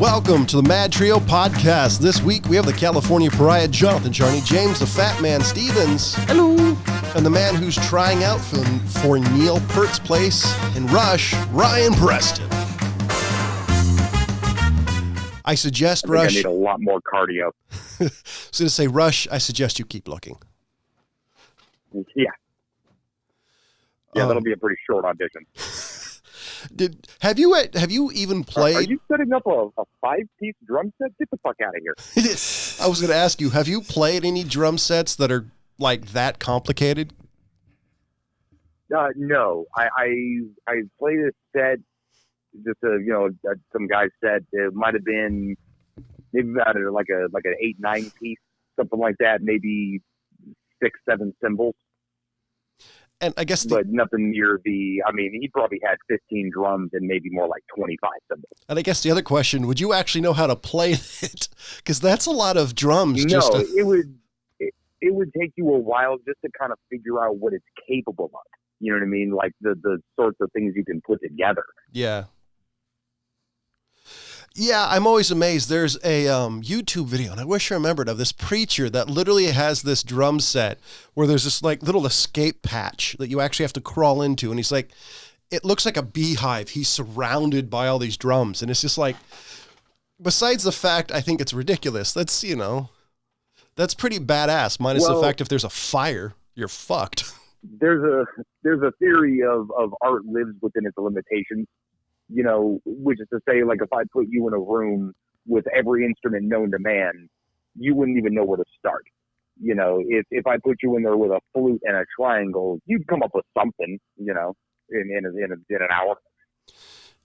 Welcome to the MadTrio podcast. This week we have the California Pariah, Jonathan Charney, James the Fat Man Stevens. Hello. And the man who's trying out for Neil Peart's place in Rush, Ryan Preston. I suggest Rush. I need a lot more cardio. I was going to say, Rush, I suggest you keep looking. Yeah. Yeah, that'll be a pretty short audition. Have you even played? Are you setting up a 5-piece drum set? Get the fuck out of here. I was going to ask you, have you played any drum sets that are like that complicated? No, I played a set. Just some guy said it might have been maybe about like an 8-9 piece, something like that. Maybe 6-7 cymbals. And I guess, but nothing near the. I mean, he probably had 15 drums and maybe more like 25 cymbals. And I guess the other question: would you actually know how to play it? Because that's a lot of drums. No, it would take you a while just to kind of figure out what it's capable of. You know what I mean? Like the sorts of things you can put together. Yeah. Yeah, I'm always amazed. There's a YouTube video, and I wish I remembered, of this preacher that literally has this drum set where there's this like little escape patch that you actually have to crawl into. And he's like, it looks like a beehive. He's surrounded by all these drums. And it's just like, besides the fact I think it's ridiculous, that's pretty badass. Minus the fact if there's a fire, you're fucked. There's a theory of art lives within its limitations. You know, which is to say, like, if I put you in a room with every instrument known to man, you wouldn't even know where to start. You know, if I put you in there with a flute and a triangle, you'd come up with something, you know, in an hour.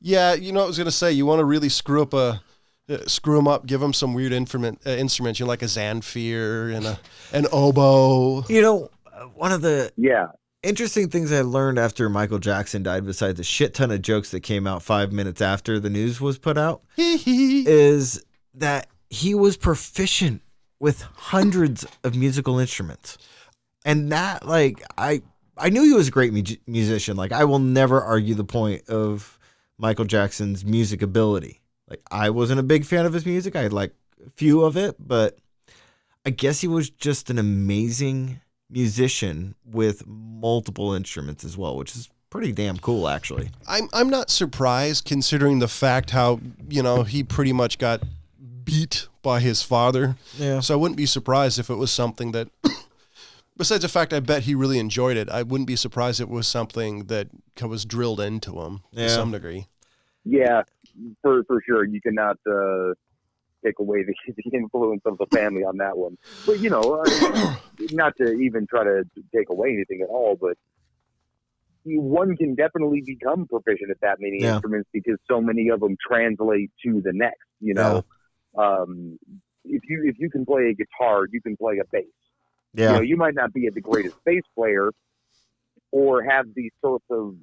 Yeah, you know what I was going to say? You want to really screw them up, give them some weird instruments, you know, like a Zanfir and an oboe. You know, one of the interesting things I learned after Michael Jackson died, besides the shit ton of jokes that came out 5 minutes after the news was put out, is that he was proficient with hundreds of musical instruments. And that, like, I knew he was a great musician. Like, I will never argue the point of Michael Jackson's music ability. Like, I wasn't a big fan of his music. I had, like, a few of it, but I guess he was just an amazing musician with multiple instruments as well, which is pretty damn cool, actually. I'm not surprised, considering the fact how, you know, he pretty much got beat by his father. Yeah. So I wouldn't be surprised if it was something that, besides the fact I bet he really enjoyed it, I wouldn't be surprised if it was something that was drilled into him to some degree. Yeah, for sure. You cannot take away the influence of the family on that one. But, you know, not to even try to take away anything at all, but one can definitely become proficient at that many instruments because so many of them translate to the next, you know. If you can play a guitar, you can play a bass. Yeah. You know, you might not be the greatest bass player or have these sorts of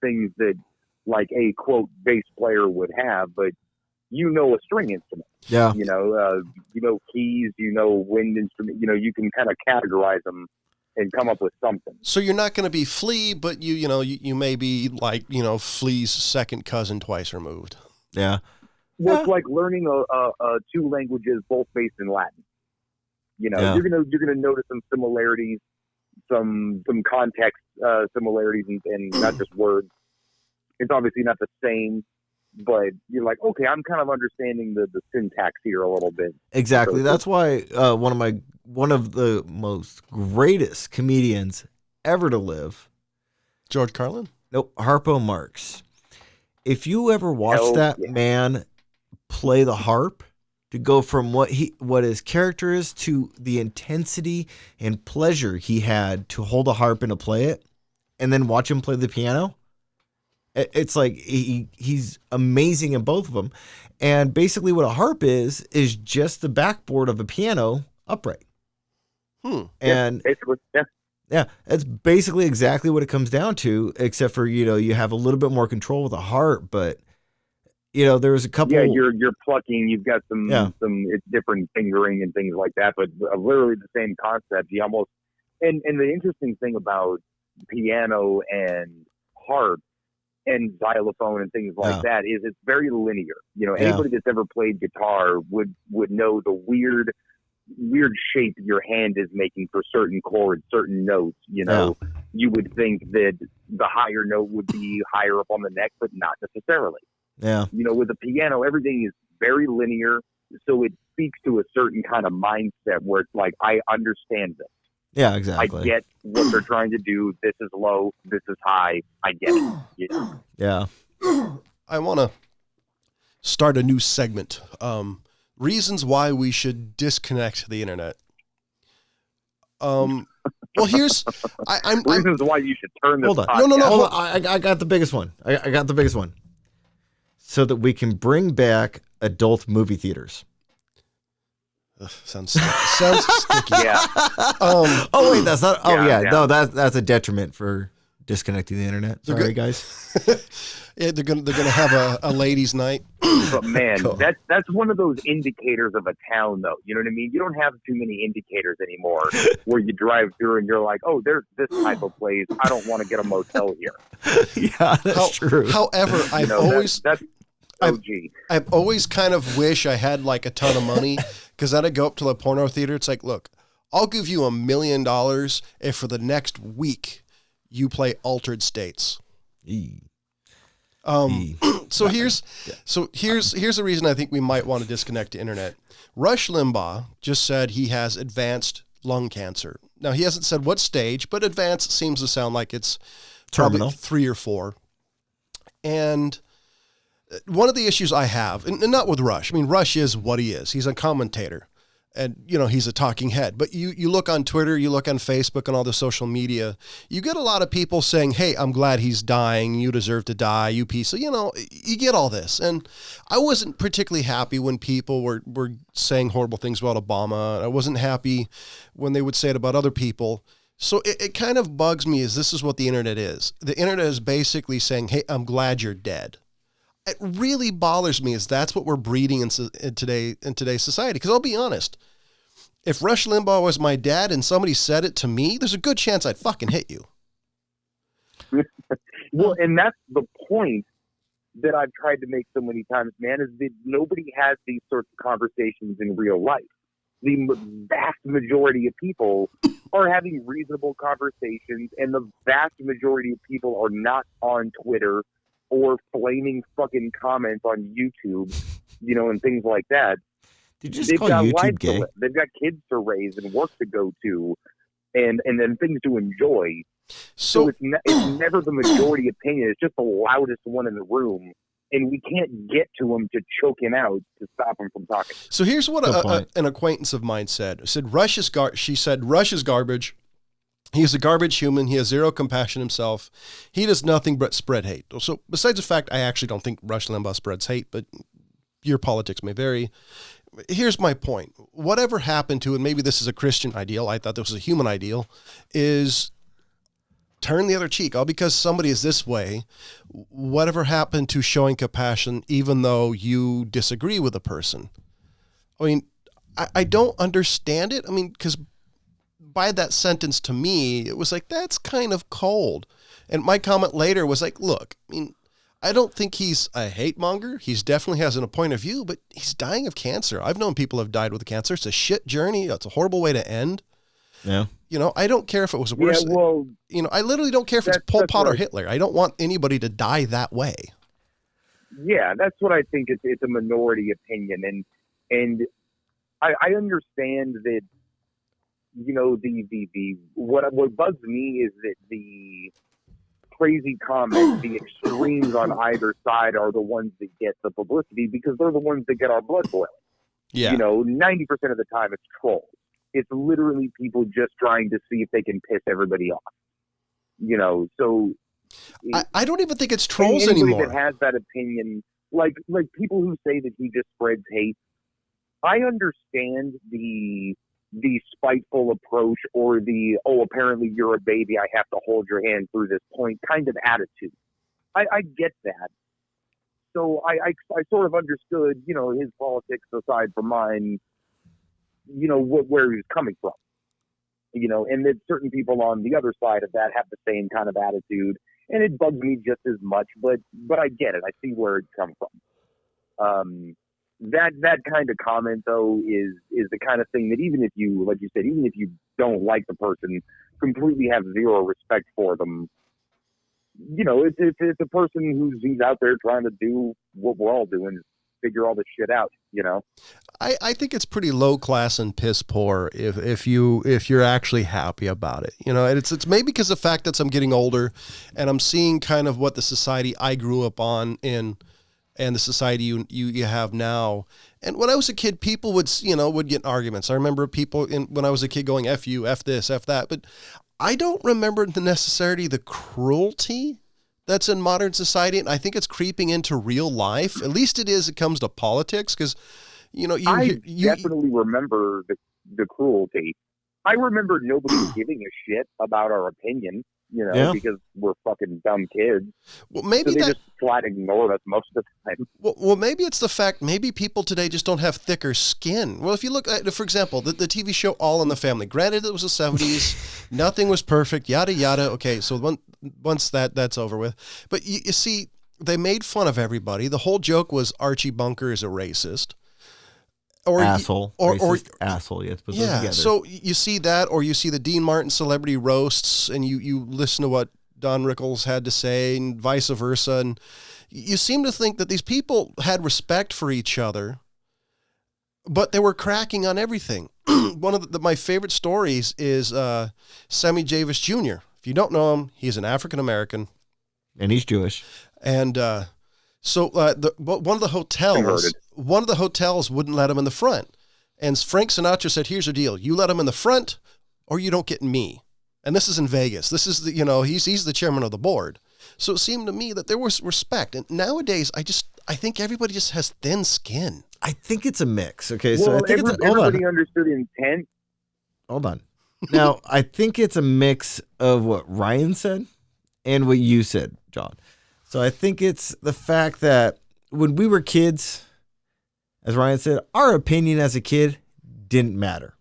things that like a quote bass player would have, but you know a string instrument. Yeah. You know keys, you know wind instrument, you know, you can kind of categorize them and come up with something. So you're not going to be Flea, but you may be like, you know, Flea's second cousin twice removed. Yeah. Well, it's like learning two languages both based in Latin. You know, you're gonna notice some similarities, some context similarities, and not just words. It's obviously not the same, but you're like, okay, I'm kind of understanding the syntax here a little bit. Exactly. So, that's why one of the most greatest comedians ever to live, George Carlin? Nope, Harpo Marx. If you ever watch that man play the harp, to go from what his character is to the intensity and pleasure he had to hold a harp and to play it, and then watch him play the piano, it's like he's amazing in both of them. And basically what a harp is just the backboard of a piano upright. And yeah, that's basically exactly what it comes down to, except for, you know, you have a little bit more control with a harp, but you know, there's a couple. Yeah, you're plucking. You've got some it's different fingering and things like that, but literally the same concept. You almost and the interesting thing about piano and harp and xylophone and things like that is it's very linear. You know, anybody that's ever played guitar would know the weird shape your hand is making for certain chords, certain notes. You know, you would think that the higher note would be higher up on the neck, but not necessarily. Yeah. You know, with the piano, everything is very linear, so it speaks to a certain kind of mindset where it's like, I understand this. Yeah, exactly. I get what they're trying to do. This is low. This is high. I get it. You know? Yeah. I want to start a new segment. Reasons why we should disconnect the internet. Well, here's I'm reasons why you should turn this. Hold on. Podcast. No. Hold on. I got the biggest one. I got the biggest one. So that we can bring back adult movie theaters. Sounds sticky. Yeah. Oh wait, that's not. Oh yeah. Yeah. No, that's a detriment for disconnecting the internet. Sorry, guys. Yeah, they're gonna have a ladies' night. But man, Cool. that's one of those indicators of a town, though. You know what I mean? You don't have too many indicators anymore where you drive through and you're like, oh, there's this type of place. I don't want to get a motel here. Yeah, that's true. However, I've always that's OG. I've always kind of wish I had like a ton of money, because then I go up to the porno theater. It's like, look, I'll give you $1 million if for the next week you play Altered States. So here's the reason I think we might want to disconnect the internet. Rush Limbaugh just said he has advanced lung cancer. Now, he hasn't said what stage, but advanced seems to sound like it's Terminal. probably 3 or 4. And one of the issues I have, and not with Rush, I mean, Rush is what he is. He's a commentator. And, you know, he's a talking head. But you look on Twitter, you look on Facebook and all the social media, you get a lot of people saying, hey, I'm glad he's dying. You deserve to die, you piece. So, you know, you get all this. And I wasn't particularly happy when people were saying horrible things about Obama. I wasn't happy when they would say it about other people. So it kind of bugs me as this is what the internet is. The internet is basically saying, hey, I'm glad you're dead. It really bothers me as that's what we're breeding in today's society. Because I'll be honest, if Rush Limbaugh was my dad and somebody said it to me, there's a good chance I'd fucking hit you. Well, and that's the point that I've tried to make so many times, man, is that nobody has these sorts of conversations in real life. The vast majority of people are having reasonable conversations, and the vast majority of people are not on Twitter or flaming fucking comments on YouTube, you know, and things like that. Did you just call YouTube gay? They've got kids to raise and work to go to, and then things to enjoy. So it's never the majority opinion. It's just the loudest one in the room, and we can't get to him to choke him out to stop him from talking. So here's what an acquaintance of mine said. She said, Rush is garbage. He's a garbage human. He has zero compassion himself. He does nothing but spread hate. So besides the fact, I actually don't think Rush Limbaugh spreads hate, but your politics may vary. Here's my point. Whatever happened to, and maybe this is a Christian ideal, I thought this was a human ideal, is turn the other cheek. All because somebody is this way, whatever happened to showing compassion, even though you disagree with a person? I mean, I don't understand it. I mean, because by that sentence to me, it was like, that's kind of cold. And my comment later was like, look, I mean, I don't think he's a hate monger. He's definitely has a point of view, but he's dying of cancer. I've known people have died with cancer. It's a shit journey. It's a horrible way to end. Yeah. You know, I don't care if it was worse. Yeah, well, you know, I literally don't care if it's Pol Pot or Hitler. I don't want anybody to die that way. Yeah, that's what I think. It's a minority opinion. And I understand that, you know, what bugs me is that the crazy comments, the extremes on either side are the ones that get the publicity because they're the ones that get our blood boiling. Yeah. You know, 90% of the time it's trolls. It's literally people just trying to see if they can piss everybody off. You know, so I don't even think it's trolls anymore. That has that opinion, like people who say that he just spreads hate. I understand the spiteful approach or the, oh, apparently you're a baby, I have to hold your hand through this point kind of attitude. I get that. So I sort of understood, you know, his politics aside from mine, you know, where he was coming from. You know, and that certain people on the other side of that have the same kind of attitude. and it bugs me just as much. But I get it. I see where it comes from. That kind of comment though is the kind of thing that even if you, like you said, even if you don't like the person, completely have zero respect for them. You know, it's a person who's out there trying to do what we're all doing, figure all this shit out. You know, I think it's pretty low class and piss poor if you're actually happy about it. You know, and it's maybe because of the fact that I'm getting older, and I'm seeing kind of what the society I grew up on in. And the society you have now. And when I was a kid, people would get in arguments. I remember people when I was a kid going, F you, F this, F that. But I don't remember necessarily the cruelty that's in modern society. And I think it's creeping into real life. At least it comes to politics. Because, I definitely remember the cruelty. I remember nobody giving a shit about our opinion. Because we're fucking dumb kids. Well, maybe so they just flat ignored us most of the time. Well, maybe it's the fact, maybe people today just don't have thicker skin. Well, if you look at, for example, the TV show All in the Family, granted it was the 70s, nothing was perfect, yada, yada. Okay, so once that's over with. But you see, they made fun of everybody. The whole joke was Archie Bunker is a racist. Or asshole, or asshole. You have to put those together. So you see that, or you see the Dean Martin celebrity roasts, and you listen to what Don Rickles had to say, and vice versa, and you seem to think that these people had respect for each other, but they were cracking on everything. One of my favorite stories is Sammy Davis Jr. If you don't know him, he's an African American, and he's Jewish, and so one of the hotels wouldn't let him in the front. And Frank Sinatra said, here's the deal. You let him in the front or you don't get me. And this is in Vegas. This is he's the chairman of the board. So it seemed to me that there was respect. And nowadays, I think everybody just has thin skin. I think it's a mix. Okay. Well, so I think everybody understood intent. Hold on. Now, I think it's a mix of what Ryan said and what you said, John. So I think it's the fact that when we were kids, as Ryan said, our opinion as a kid didn't matter.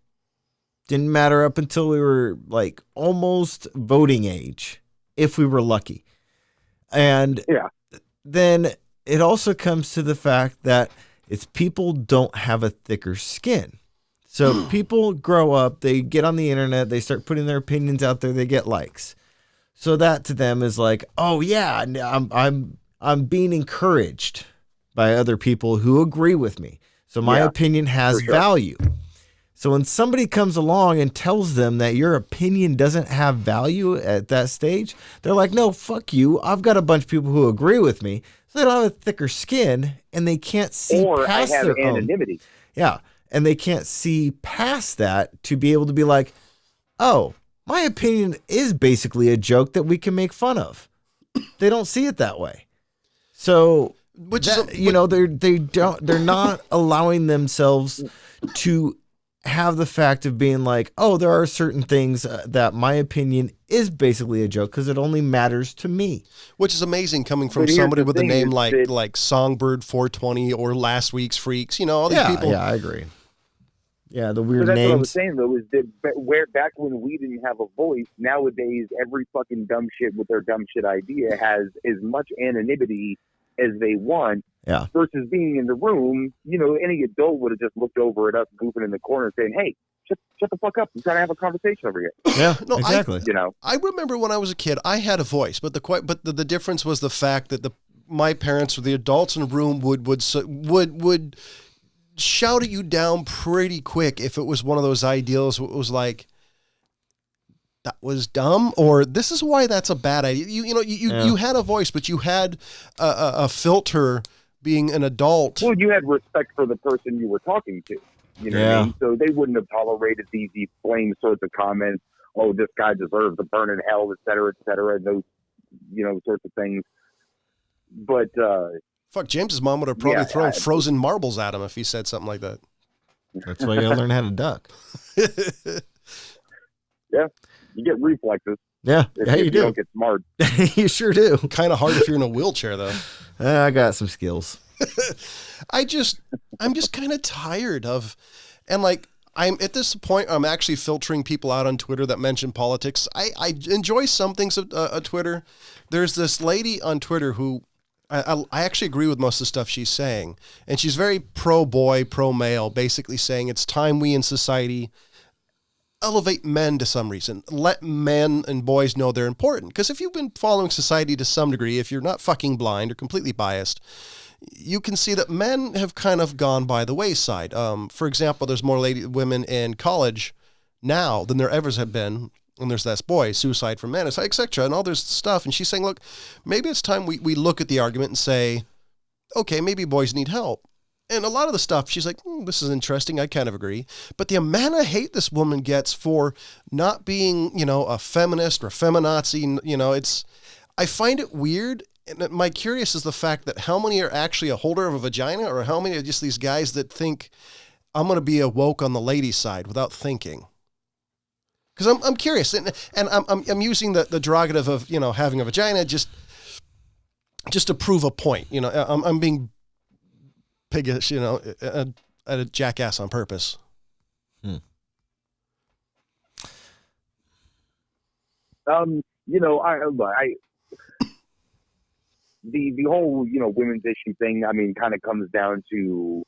Didn't matter up until we were like almost voting age, if we were lucky. And then it also comes to the fact that it's people don't have a thicker skin. So people grow up, they get on the internet, they start putting their opinions out there, they get likes. So that to them is like, oh yeah, I'm being encouraged by other people who agree with me. So my opinion has value. So when somebody comes along and tells them that your opinion doesn't have value at that stage, they're like, no, fuck you. I've got a bunch of people who agree with me. So they don't have a thicker skin and they can't see past their anonymity. Yeah. And they can't see past that to be able to be like, oh, my opinion is basically a joke that we can make fun of. They don't see it that way. So, they're not allowing themselves to have the fact of being like, oh, there are certain things that my opinion is basically a joke because it only matters to me. Which is amazing coming from somebody with a name like Songbird 420 or Last Week's Freaks. All these people. Yeah, I agree. Yeah, the weird that's names. What I was saying though is that back when we didn't have a voice, nowadays every fucking dumb shit with their dumb shit idea has as much anonymity as they want. Yeah. Versus being in the room, any adult would have just looked over at us goofing in the corner saying, "Hey, shut the fuck up! I'm trying to have a conversation over here." Yeah, no, exactly. I remember when I was a kid, I had a voice, but the difference was the fact that my parents or the adults in the room would shout at you down pretty quick if it was one of those ideals. It was like, that was dumb, or this is why that's a bad idea. You had a voice, but you had a filter being an adult. Well, you had respect for the person you were talking to. You know what I mean? So they wouldn't have tolerated these flame sorts of comments. Oh, this guy deserves to burn in hell, et cetera, and those, sorts of things. But fuck, James's mom would have probably thrown frozen marbles at him if he said something like that. That's why you gotta learn how to duck. Yeah, you get reflexes. Yeah, you do. You don't get smart. You sure do. Kind of hard if you're in a wheelchair, though. I got some skills. I'm just kind of tired of, and like, I'm at this point, I'm actually filtering people out on Twitter that mention politics. I enjoy some things of Twitter. There's this lady on Twitter who I actually agree with most of the stuff she's saying. And she's very pro-boy, pro-male, basically saying it's time we in society elevate men to some reason. Let men and boys know they're important. Because if you've been following society to some degree, if you're not fucking blind or completely biased, you can see that men have kind of gone by the wayside. For example, there's more women in college now than there ever have been. And there's less boys, suicide from men, etc. And all this stuff. And she's saying, look, maybe it's time we look at the argument and say, okay, maybe boys need help. And a lot of the stuff, she's like, this is interesting. I kind of agree. But the amount of hate this woman gets for not being, a feminist or feminazi, I find it weird. And my curious is the fact that how many are actually a holder of a vagina, or how many are just these guys that think I'm going to be a woke on the ladies' side without thinking. Because I'm curious, and I'm using the derogative of having a vagina just to prove a point. I'm being piggish, a jackass on purpose. The whole women's issue thing, I mean, kind of comes down to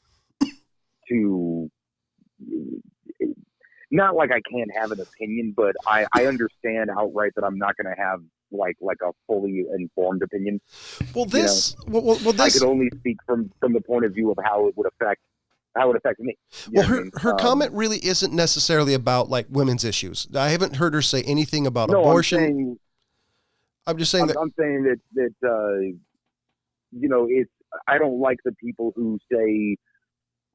not like I can't have an opinion, but I understand outright that I'm not going to have like a fully informed opinion. Well, this I could only speak from the point of view of how it would affect me. Her comment really isn't necessarily about like women's issues. I haven't heard her say anything about abortion. I'm just saying I'm saying that it's, I don't like the people who say,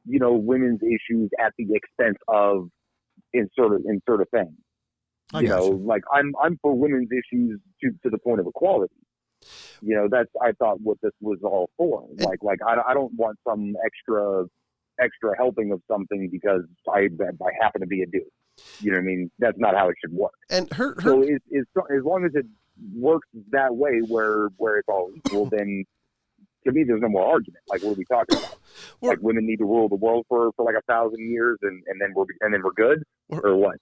women's issues at the expense of insert a thing. Like I'm for women's issues to the point of equality. That's, I thought, what this was all for. Like I don't want some extra helping of something because I happen to be a dude. You know what I mean? That's not how it should work. And so as long as it works that way where it's all equal, then to me there's no more argument. Like, what are we talking about? Like, women need to rule the world for like 1,000 years and then we're good, or what?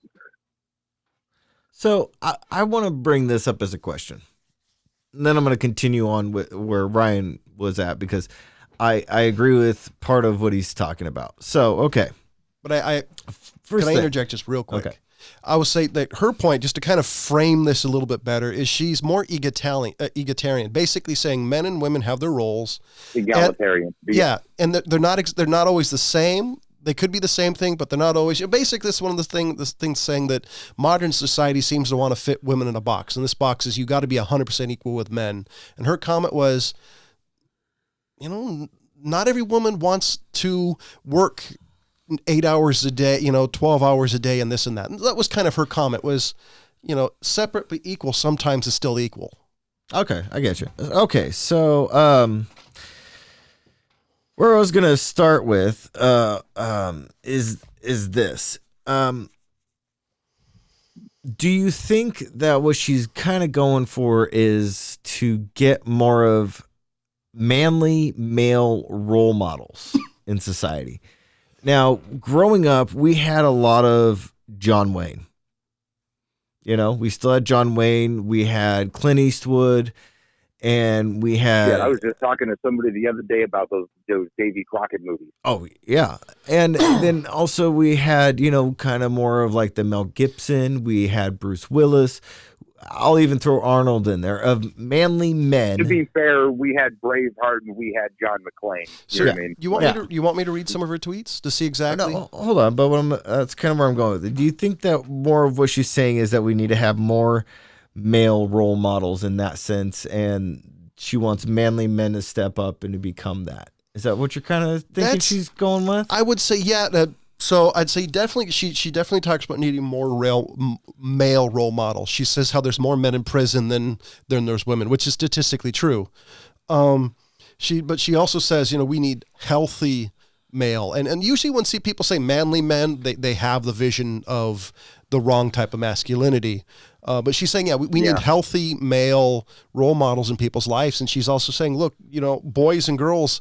So I want to bring this up as a question, and then I'm going to continue on with where Ryan was at, because I agree with part of what he's talking about. So, okay. But can I interject just real quick? Okay. I would say that her point, just to kind of frame this a little bit better, is she's more egalitarian, basically saying men and women have their roles. Egalitarian. And they're not always the same. They could be the same thing, but they're not always. Basically, this is one of the things saying that modern society seems to want to fit women in a box, and this box is you got to be 100% equal with men. And her comment was, not every woman wants to work 8 hours a day, 12 hours a day, and this and that. And that was kind of her comment was, separate but equal sometimes is still equal. Okay, I get you. Okay, so where I was gonna start with is this. Do you think that what she's kind of going for is to get more of manly male role models in society? Now, growing up, we had a lot of John Wayne. We still had John Wayne. We had Clint Eastwood, and we had. Yeah, I was just talking to somebody the other day about those Davy Crockett movies. Oh yeah, and then also we had kind of more of like the Mel Gibson. We had Bruce Willis. I'll even throw Arnold in there, of manly men. To be fair, we had Braveheart and we had John McClane. You know what I mean? You want me to read some of her tweets to see exactly? No, hold on, but that's kind of where I'm going with it. Do you think that more of what she's saying is that we need to have more male role models in that sense, and she wants manly men to step up and to become that? Is that what you're kind of thinking she's going with? I would say, yeah. So I'd say definitely, she definitely talks about needing more male role models. She says how there's more men in prison than there's women, which is statistically true. But she also says, we need healthy male. And usually when people say manly men, they have the vision of the wrong type of masculinity. But she's saying, we need healthy male role models in people's lives. And she's also saying, look, boys and girls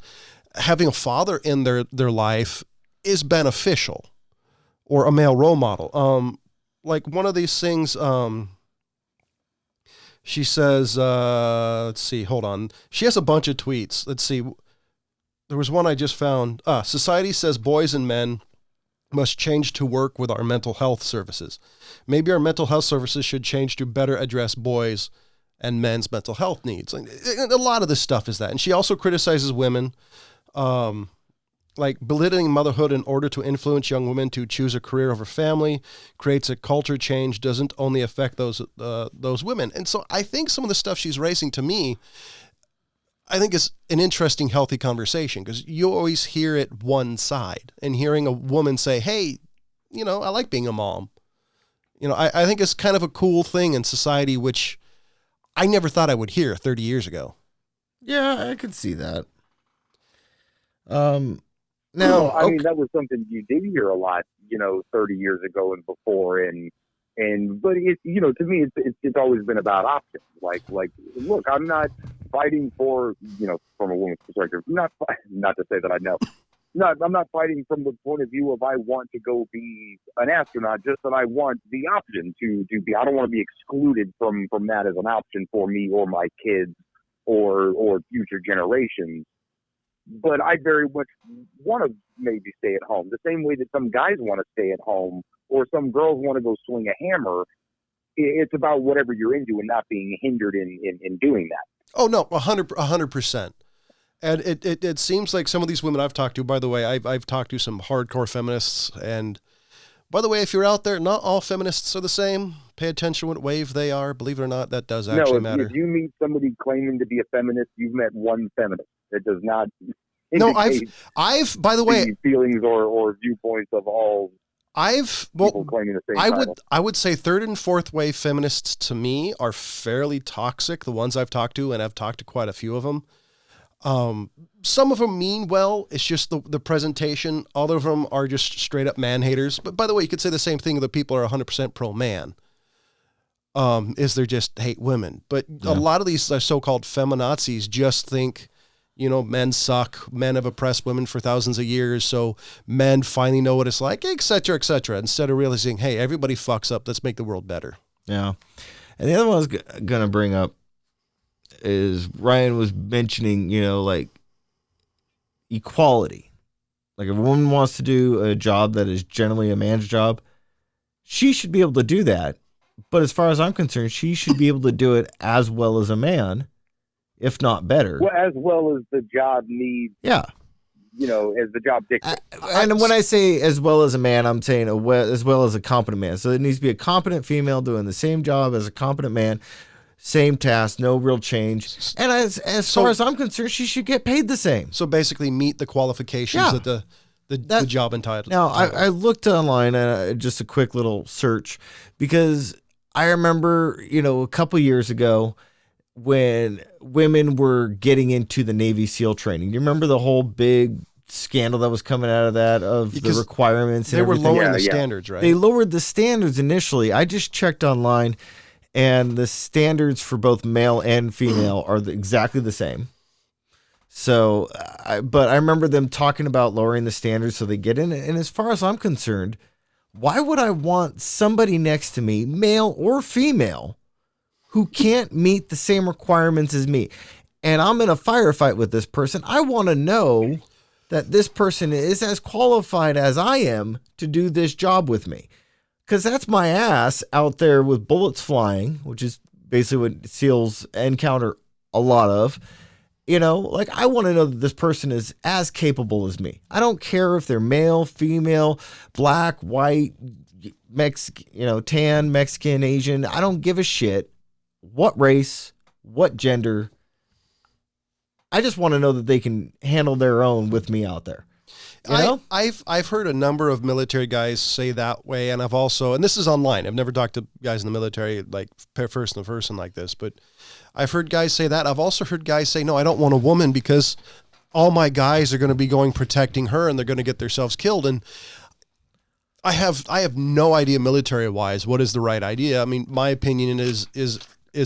having a father in their life is beneficial. or a male role model. Like one of these things, she says, let's see, hold on. She has a bunch of tweets. Let's see. There was one I just found. Society says boys and men must change to work with our mental health services. Maybe our mental health services should change to better address boys and men's mental health needs. A lot of this stuff is that. And she also criticizes women, like belittling motherhood in order to influence young women to choose a career over family, creates a culture change, doesn't only affect those women. And so I think some of the stuff she's raising, to me, I think is an interesting, healthy conversation, because you always hear it one side, and hearing a woman say, hey, I like being a mom. I think it's kind of a cool thing in society, which I never thought I would hear 30 years ago. Yeah, I could see that. Now, I mean, that was something you did hear a lot, 30 years ago and before, but it, to me, it's always been about options. Like, look, I'm not fighting for, from a woman's perspective, not to say that I know, I'm not fighting from the point of view of I want to go be an astronaut, just that I want the option to be. I don't want to be excluded from that as an option for me or my kids or future generations. But I very much want to maybe stay at home, the same way that some guys want to stay at home, or some girls want to go swing a hammer. It's about whatever you're into and not being hindered in doing that. Oh no, 100%. And it seems like some of these women I've talked to, by the way, I've talked to some hardcore feminists, and by the way, if you're out there, not all feminists are the same. Pay attention what wave they are. Believe it or not, that does actually matter. If you meet somebody claiming to be a feminist, you've met one feminist. It does not. No, I've by the way, feelings or viewpoints of all. People claiming the same title. I would say third and fourth wave feminists to me are fairly toxic. The ones I've talked to, and I've talked to quite a few of them. Some of them mean well. It's just the presentation. Other of them are just straight up man haters. But by the way, you could say the same thing. The people are 100% pro man. Is they just hate women. But a lot of these so-called feminazis just think, men suck. Men have oppressed women for thousands of years. So men finally know what it's like, et cetera, instead of realizing, hey, everybody fucks up. Let's make the world better. Yeah. And the other one I was going to bring up is Ryan was mentioning, like equality. Like if a woman wants to do a job that is generally a man's job, she should be able to do that. But as far as I'm concerned, she should be able to do it as well as a man, if not better. Well, as well as the job needs. Yeah. As the job dictates. And when I say as well as a man, I'm saying as well as a competent man. So it needs to be a competent female doing the same job as a competent man, same task, no real change. And as far as I'm concerned, she should get paid the same. So basically meet the qualifications that the job entitled. Now, I looked online, just a quick little search, because I remember, a couple years ago when women were getting into the Navy SEAL training. You remember the whole big scandal that was coming out of that, because the requirements and everything? They were lowering the standards, right? They lowered the standards initially. I just checked online, and the standards for both male and female are exactly the same. So, but I remember them talking about lowering the standards so they get in it. And as far as I'm concerned, why would I want somebody next to me, male or female, who can't meet the same requirements as me? And I'm in a firefight with this person. I want to know that this person is as qualified as I am to do this job with me. Because that's my ass out there with bullets flying, which is basically what SEALs encounter a lot of. I want to know that this person is as capable as me. I don't care if they're male, female, black, white, tan, Mexican, Asian. I don't give a shit what race, what gender. I just want to know that they can handle their own with me out there. I've heard a number of military guys say that way, and I've also, and this is online, I've never talked to guys in the military like person to person like this, but I've heard guys say that. I've also heard guys say, no, I don't want a woman because all my guys are going to be going protecting her and they're going to get themselves killed. And I have no idea military wise what is the right idea. I mean, my opinion is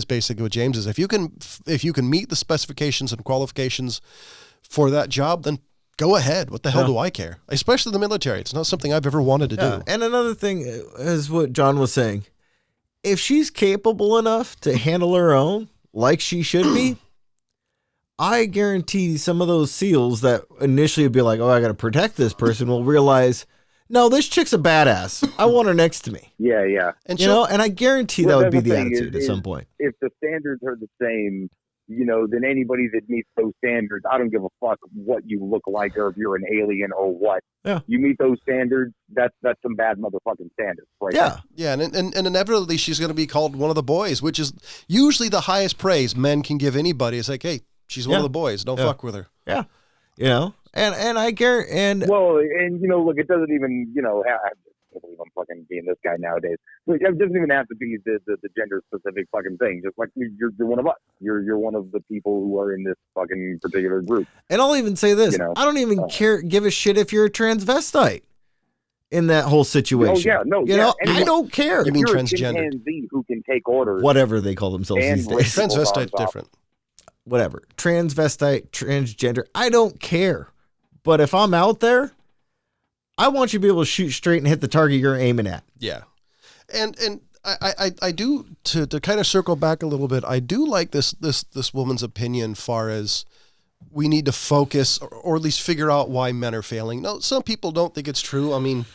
basically what James is. If you can meet the specifications and qualifications for that job, then go ahead. What the hell do I care? Especially the military. It's not something I've ever wanted to do. And another thing is what John was saying. If she's capable enough to handle her own, like she should be, I guarantee some of those SEALs that initially would be like, oh, I got to protect this person will realize, no, this chick's a badass. I want her next to me. Yeah, yeah. And and I guarantee that would be the attitude at some point. If the standards are the same, then anybody that meets those standards, I don't give a fuck what you look like or if you're an alien or what. Yeah. You meet those standards, that's some bad motherfucking standards. Right? Yeah. Yeah, and inevitably she's going to be called one of the boys, which is usually the highest praise men can give anybody. It's like, hey, she's one of the boys. Don't fuck with her. Yeah. And I guarantee. And well, and look, it doesn't even, I can't believe I'm fucking being this guy nowadays. Look, it doesn't even have to be the gender specific fucking thing. Just like you're one of us. You're one of the people who are in this fucking particular group. And I'll even say this: I don't even give a shit if you're a transvestite in that whole situation. Oh yeah, no, I don't care. You mean you're transgender? A chimpanzee who can take orders, whatever they call themselves these days. Transvestite different. Whatever, transvestite, transgender. I don't care. But if I'm out there, I want you to be able to shoot straight and hit the target you're aiming at. Yeah. And I do, to kind of circle back a little bit, I do like this woman's opinion far as we need to focus or at least figure out why men are failing. No, some people don't think it's true. I mean,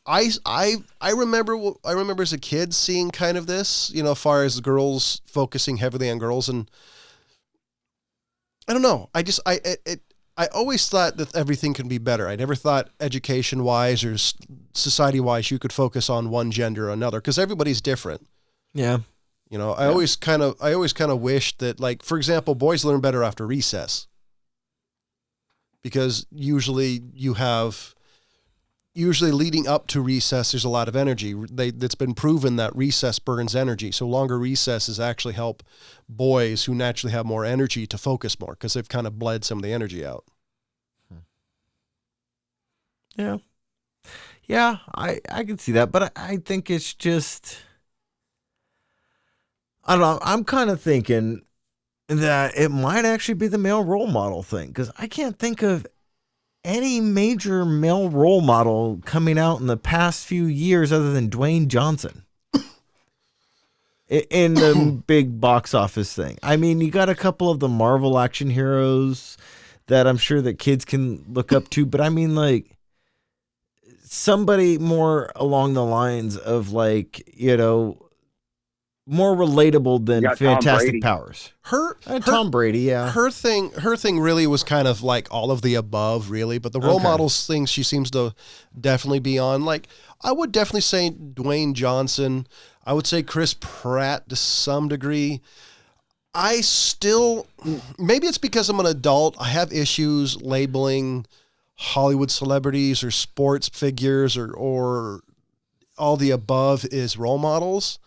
I remember as a kid seeing kind of this, far as girls focusing heavily on girls, and I don't know. I always thought that everything can be better. I never thought education-wise or society-wise you could focus on one gender or another because everybody's different. Yeah. I always kind of wished that, like, for example, boys learn better after recess because usually leading up to recess, there's a lot of energy. It's been proven that recess burns energy. So longer recesses actually help boys who naturally have more energy to focus more because they've kind of bled some of the energy out. Yeah. Yeah, I can see that, but I think it's just, I don't know. I'm kind of thinking that it might actually be the male role model thing because I can't think of any major male role model coming out in the past few years other than Dwayne Johnson in the big box office thing. I mean, you got a couple of the Marvel action heroes that I'm sure that kids can look up to, but I mean, like, somebody more along the lines of, like, more relatable than Fantastic Powers. Tom Brady, yeah. Her thing really was kind of like all of the above, really. But the role models thing, she seems to definitely be on. Like, I would definitely say Dwayne Johnson. I would say Chris Pratt to some degree. I still, maybe it's because I'm an adult. I have issues labeling Hollywood celebrities or sports figures or all the above is role models.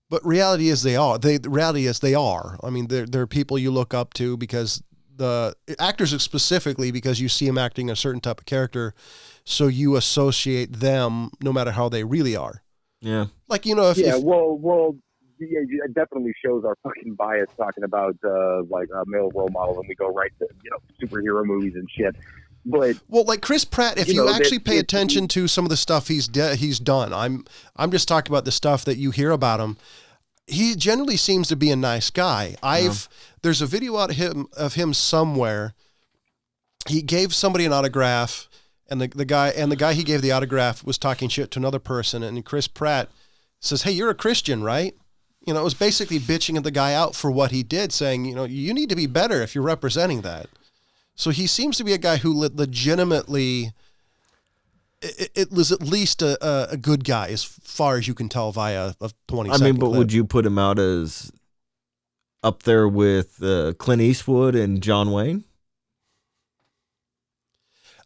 But reality is they are. I mean, they're people you look up to because the actors specifically because you see them acting a certain type of character, so you associate them no matter how they really are. Yeah. Like, it definitely shows our fucking bias talking about male role models, and we go right to superhero movies and shit. But like Chris Pratt, if you actually pay attention to some of the stuff he's done, I'm just talking about the stuff that you hear about him. He generally seems to be a nice guy. There's a video out of him somewhere. He gave somebody an autograph, and the guy he gave the autograph was talking shit to another person, and Chris Pratt says, "Hey, you're a Christian, right?" It was basically bitching the guy out for what he did, saying, you need to be better if you're representing that. So he seems to be a guy who legitimately, it was at least a good guy as far as you can tell via a 20 second but clip. would you put him out as up there with Clint Eastwood and John Wayne?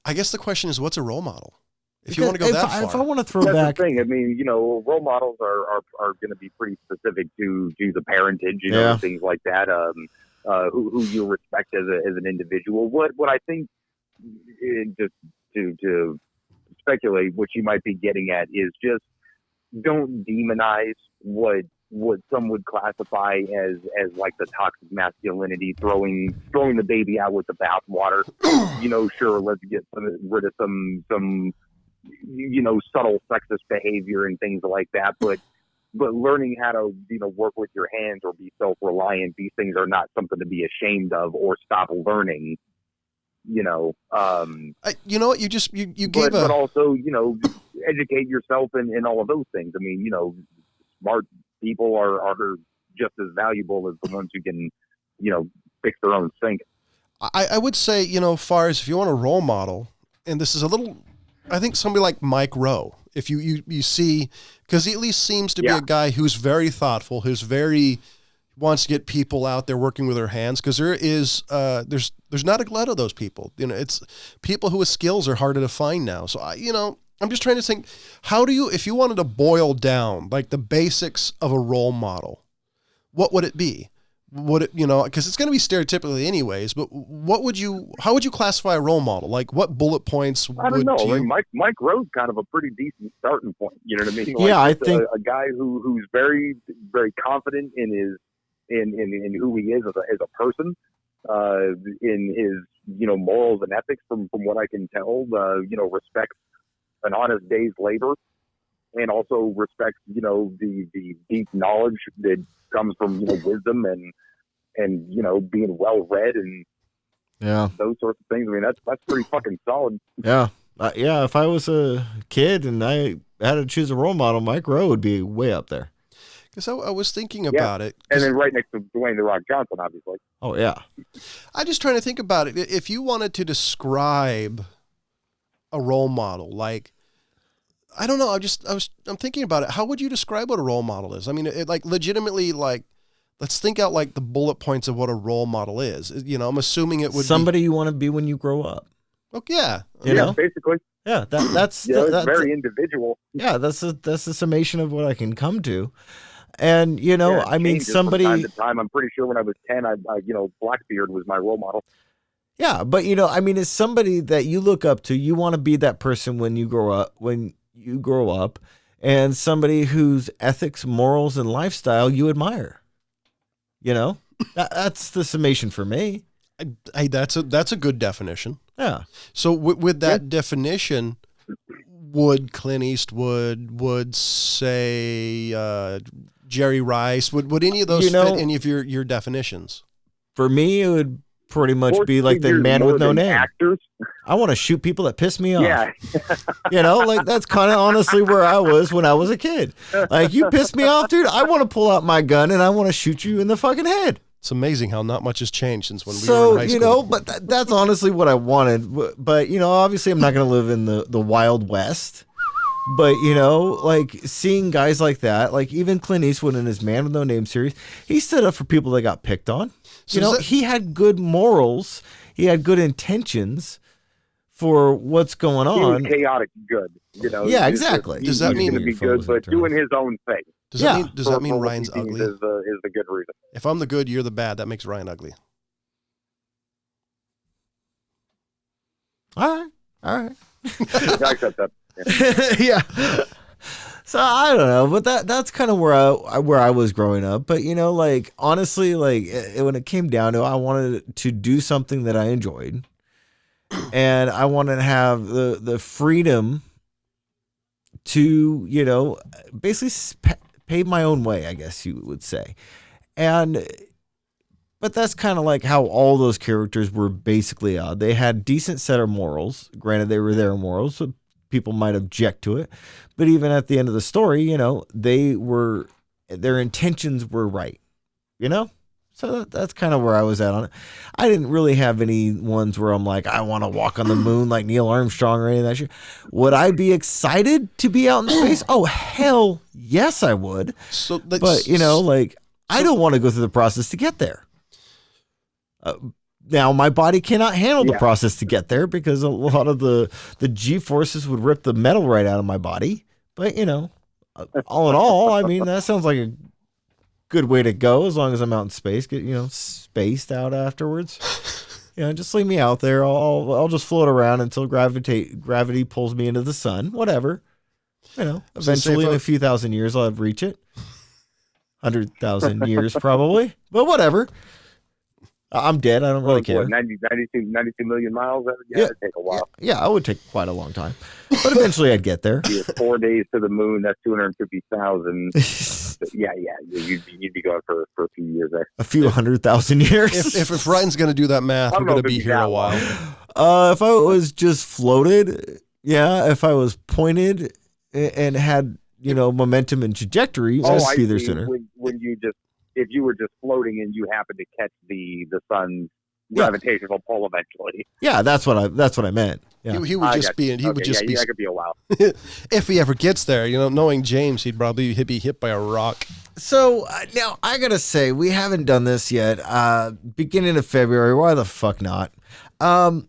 I guess the question is, what's a role model? If you want to go that far. If I want to throw That's back. the thing. I mean, role models are going to be pretty specific to the parentage, things like that. Who you respect as an individual. What I think, just to speculate, what you might be getting at is just don't demonize what what some would classify as like the toxic masculinity, throwing the baby out with the bathwater. Sure, let's get rid of some subtle sexist behavior and things like that, but learning how to work with your hands or be self-reliant, these things are not something to be ashamed of or stop learning. You know what? You gave but also educate yourself in all of those things. I mean, smart people are just as valuable as the ones who can fix their own sink. I would say, far as if you want a role model, and this is a little, I think somebody like Mike Rowe, if you see, because he at least seems to be a guy who's very thoughtful, wants to get people out there working with their hands, because there's not a glut of those people. It's people who with skills are harder to find now. So I'm just trying to think, if you wanted to boil down like the basics of a role model, what would it be? Would it, because it's going to be stereotypically anyways, but how would you classify a role model? Like what bullet points I don't know. I mean, Mike Rowe's kind of a pretty decent starting point. You know what I mean? Yeah, I think a guy who's very, very confident in his, in who he is as a person, in his, morals and ethics from what I can tell, respects an honest day's labor, and also respects, the deep knowledge that comes from, wisdom and being well read and those sorts of things. I mean, that's pretty fucking solid. Yeah. If I was a kid and I had to choose a role model, Mike Rowe would be way up there. Because I was thinking about it. And then right next to Dwayne "The Rock" Johnson, obviously. Oh, yeah. I'm just trying to think about it. If you wanted to describe a role model, like, I don't know. I'm thinking about it. How would you describe what a role model is? I mean, legitimately, let's think out like the bullet points of what a role model is. I'm assuming it would somebody you want to be when you grow up. Oh, yeah. Basically. Yeah, that's it's very individual. Yeah, that's the summation of what I can come to. And I mean, somebody. From time to time, I'm pretty sure when I was 10, I Blackbeard was my role model. Yeah, but I mean, it's somebody that you look up to. You want to be that person when you grow up, and somebody whose ethics, morals, and lifestyle you admire. That's the summation for me. That's a good definition. Yeah. So with that definition, would Clint Eastwood, would say Jerry Rice, would any of those fit any of your definitions? For me, it would pretty much be like the man with no name. Actors. I want to shoot people that piss me off. Yeah. That's kind of honestly where I was when I was a kid. Like, you piss me off, dude, I want to pull out my gun and I want to shoot you in the fucking head. It's amazing how not much has changed since when we were in high school. But that's honestly what I wanted. But, obviously I'm not going to live in the Wild West. But, seeing guys like that, like even Clint Eastwood in his Man with No Name series, he stood up for people that got picked on. So he had good morals. He had good intentions for what's going on. He was chaotic good. Yeah, exactly. Does that mean to be good, but doing his own thing? Does that mean Ryan's ugly? Is the good reason. If I'm the good, you're the bad. That makes Ryan ugly. All right. I accept that. Yeah. So I don't know, but that's kind of where I was growing up. But honestly, when it came down to it, I wanted to do something that I enjoyed, and I wanted to have the freedom to basically pave my own way, I guess you would say. But that's kind of like how all those characters were basically. They had decent set of morals. Granted, they were their morals, so people might object to it, but even at the end of the story, their intentions were right, So that's kind of where I was at on it. I didn't really have any ones where I'm like, I want to walk on the moon like Neil Armstrong or any of that shit. Would I be excited to be out in space? Oh, hell yes, I would. But I don't want to go through the process to get there. Now, my body cannot handle the process to get there because a lot of the G-forces would rip the metal right out of my body. But, all in all, I mean, that sounds like a good way to go as long as I'm out in space, get, spaced out afterwards. Just leave me out there. I'll just float around until gravity pulls me into the sun, whatever. Eventually in a few thousand years, I'll reach it. 100,000 years probably, but whatever. I'm dead. I don't really care. 92 million miles? Yeah, it'd take a while. Yeah, I would take quite a long time. But eventually I'd get there. 4 days to the moon, that's 250,000. yeah, you'd be going for a few years there. A few 100,000 years. If Ryan's going to do that math, we're going to be here a while. If I was just floated, if I was pointed and had, momentum and trajectory, I'd be there sooner. If you were just floating and you happened to catch the sun's gravitational pull eventually. Yeah, that's what I meant. Yeah. He would just be. He would just be. That could be a while. If he ever gets there, knowing James, he'd probably be hit by a rock. So now I gotta say, we haven't done this yet. Beginning of February, why the fuck not? Now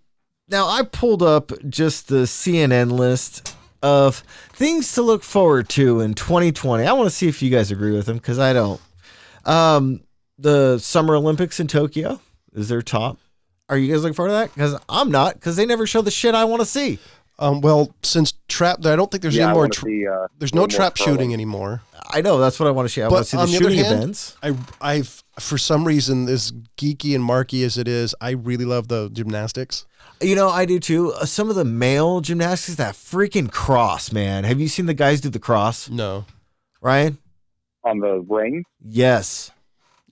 I pulled up just the CNN list of things to look forward to in 2020. I want to see if you guys agree with them because I don't. The Summer Olympics in Tokyo is their top. Are you guys looking forward to that? Because I'm not, because they never show the shit I want to see. Well, since trap, I don't think there's any more. There's no trap shooting anymore. I know, that's what I want to see. I want to see the shooting events. I've for some reason, as geeky and marky as it is, I really love the gymnastics. I do too. Some of the male gymnastics, that freaking cross, man. Have you seen the guys do the cross? No. Ryan? On the ring? Yes.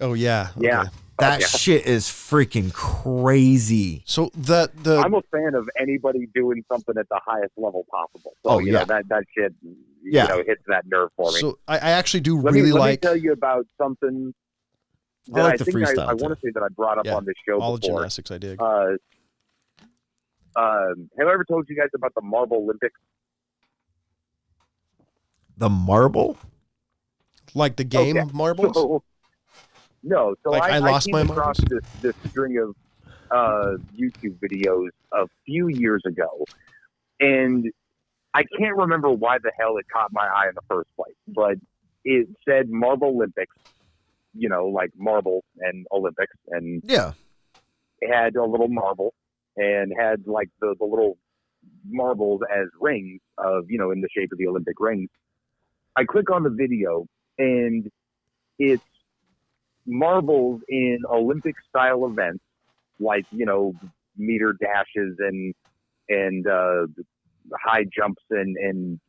Oh yeah. Yeah. Okay. That shit is freaking crazy. So I'm a fan of anybody doing something at the highest level possible. So, that shit hits that nerve for me. So I actually do let really me like. tell you about something that I think I want to say that I brought up on this show all before. the gymnastics I dig. Have I ever told you guys about the Marble Olympics? The marble? Like the game marbles? So I lost came my across this string of YouTube videos a few years ago, and I can't remember why the hell it caught my eye in the first place, but it said Marble Olympics, like marble and Olympics, and it had a little marble and had like the little marbles as rings of, in the shape of the Olympic rings. I click on the video and it's marbles in Olympic style events, like, meter dashes and high jumps and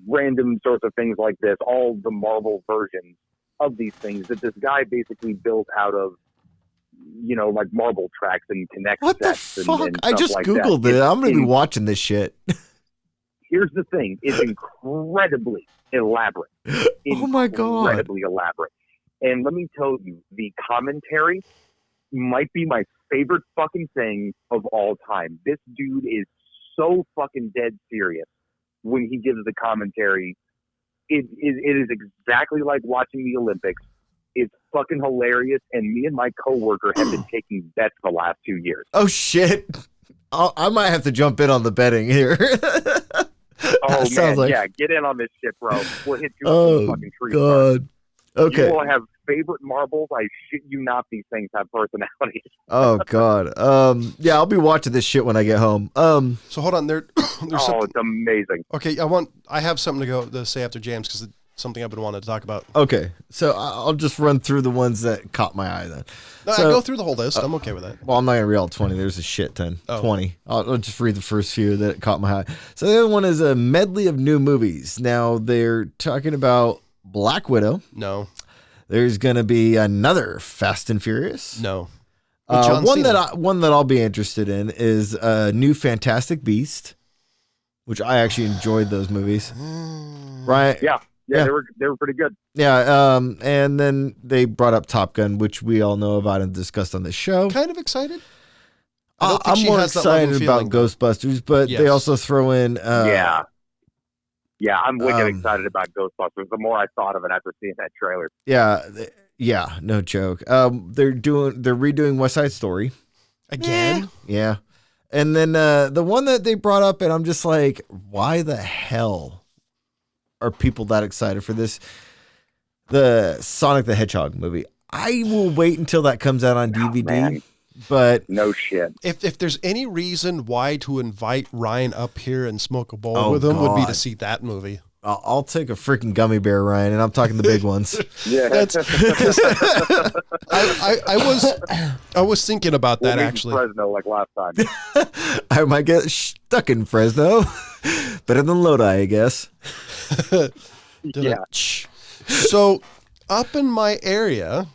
random sorts of things like this, all the marble versions of these things that this guy basically built out of, like marble tracks and connect what sets. The fuck? And I just like Googled it. I'm going to be watching this shit. Here's the thing. It's incredibly elaborate. Oh my God. Incredibly elaborate. And let me tell you, the commentary might be my favorite fucking thing of all time. This dude is so fucking dead serious when he gives the commentary. It is exactly like watching the Olympics. It's fucking hilarious, and me and my coworker have been taking bets the last 2 years. Oh shit! I might have to jump in on the betting here. Oh man, get in on this shit, bro. We'll hit you on the fucking tree. God. Okay. You will have favorite marbles. I shit you not, these things have personalities. Oh God. I'll be watching this shit when I get home. So hold on, there's something. It's amazing. Okay, I have something to say after James because it's something I've been wanting to talk about. Okay, so I'll just run through the ones that caught my eye then. No, I go through the whole list. I'm okay with that. Well, I'm not gonna read all 20. There's a shit ton. 20. I'll just read the first few that caught my eye. So the other one is a medley of new movies. Now they're talking about Black Widow. No. There's gonna be another Fast and Furious. No. One that I'll be interested in is a new Fantastic Beast, which I actually enjoyed those movies. Right? Yeah, they were pretty good. Yeah, and then they brought up Top Gun, which we all know about and discussed on the show. Kind of excited. I'm more excited about Ghostbusters, but they also throw in. Yeah, I'm wicked excited about Ghostbusters. The more I thought of it after seeing that trailer. Yeah, no joke. They're redoing West Side Story again. Yeah, and then the one that they brought up, and I'm just like, why the hell are people that excited for this? The Sonic the Hedgehog movie. I will wait until that comes out on DVD. Man. But no shit. If there's any reason why to invite Ryan up here and smoke a bowl with him, would be to see that movie. I'll take a freaking gummy bear, Ryan, and I'm talking the big ones. Yeah. That's I was thinking about that actually. Fresno like last time. I might get stuck in Fresno. Better than Lodi, I guess. Yeah. So up in my area,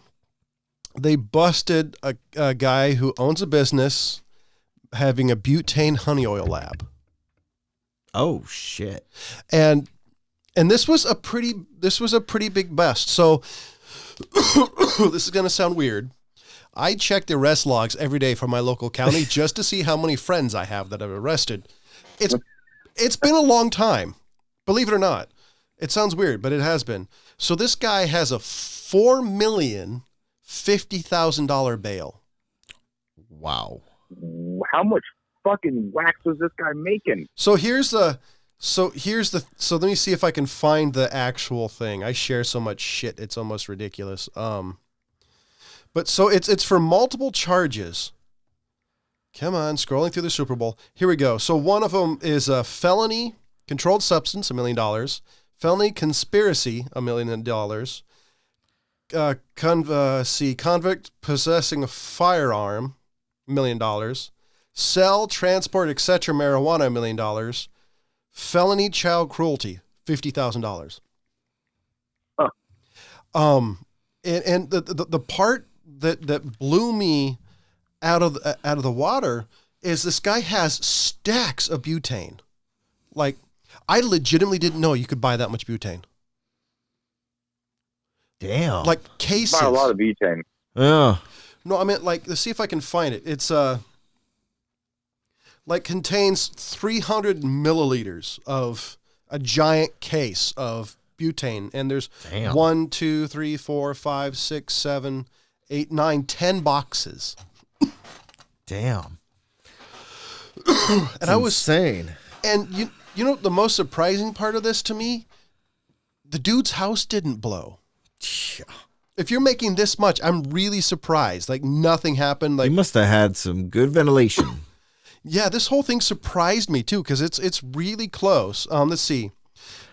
they busted a guy who owns a business having a butane honey oil lab. Oh shit. And this was a pretty big bust. So this is going to sound weird. I check the arrest logs every day from my local county just to see how many friends I have that I've arrested. It's been a long time, believe it or not. It sounds weird, but it has been. So this guy has a $4,050,000 bail. Wow. How much fucking wax was this guy making? So let me see if I can find the actual thing. I share so much shit, it's almost ridiculous. But so it's for multiple charges. Come on, scrolling through the Super Bowl. Here we go. So one of them is a felony controlled substance, $1 million. Felony conspiracy, $1 million. Convict possessing a firearm, $1 million. Sell, transport, etc. marijuana, $1 million. Felony child cruelty, $50,000. Huh. And the part that blew me out of the water is this guy has stacks of butane. Like, I legitimately didn't know you could buy that much butane. Damn. Like cases. Buy a lot of butane. Yeah. No, I meant like, let's see if I can find it. It's like contains 300 milliliters of a giant case of butane. And there's 1, 2, 3, 4, 5, 6, 7, 8, 9, 10 boxes. Damn. And I was insane. And you know the most surprising part of this to me? The dude's house didn't blow. If you're making this much, I'm really surprised. Like nothing happened. Like you must have had some good ventilation. Yeah, this whole thing surprised me too because it's really close. Let's see.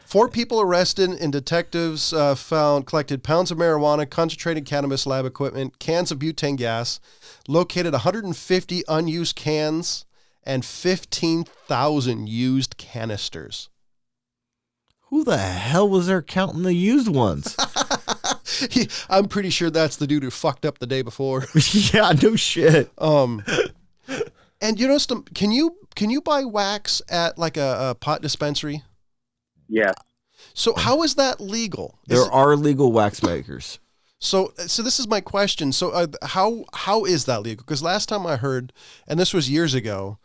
4 people arrested and detectives collected pounds of marijuana, concentrated cannabis lab equipment, cans of butane gas, located 150 unused cans, and 15,000 used canisters. Who the hell was there counting the used ones? I'm pretty sure that's the dude who fucked up the day before. Yeah, no shit. And you know, can you buy wax at like a pot dispensary? Yeah. So how is that legal? There are legal wax makers. So this is my question. So how is that legal? Because last time I heard, and this was years ago,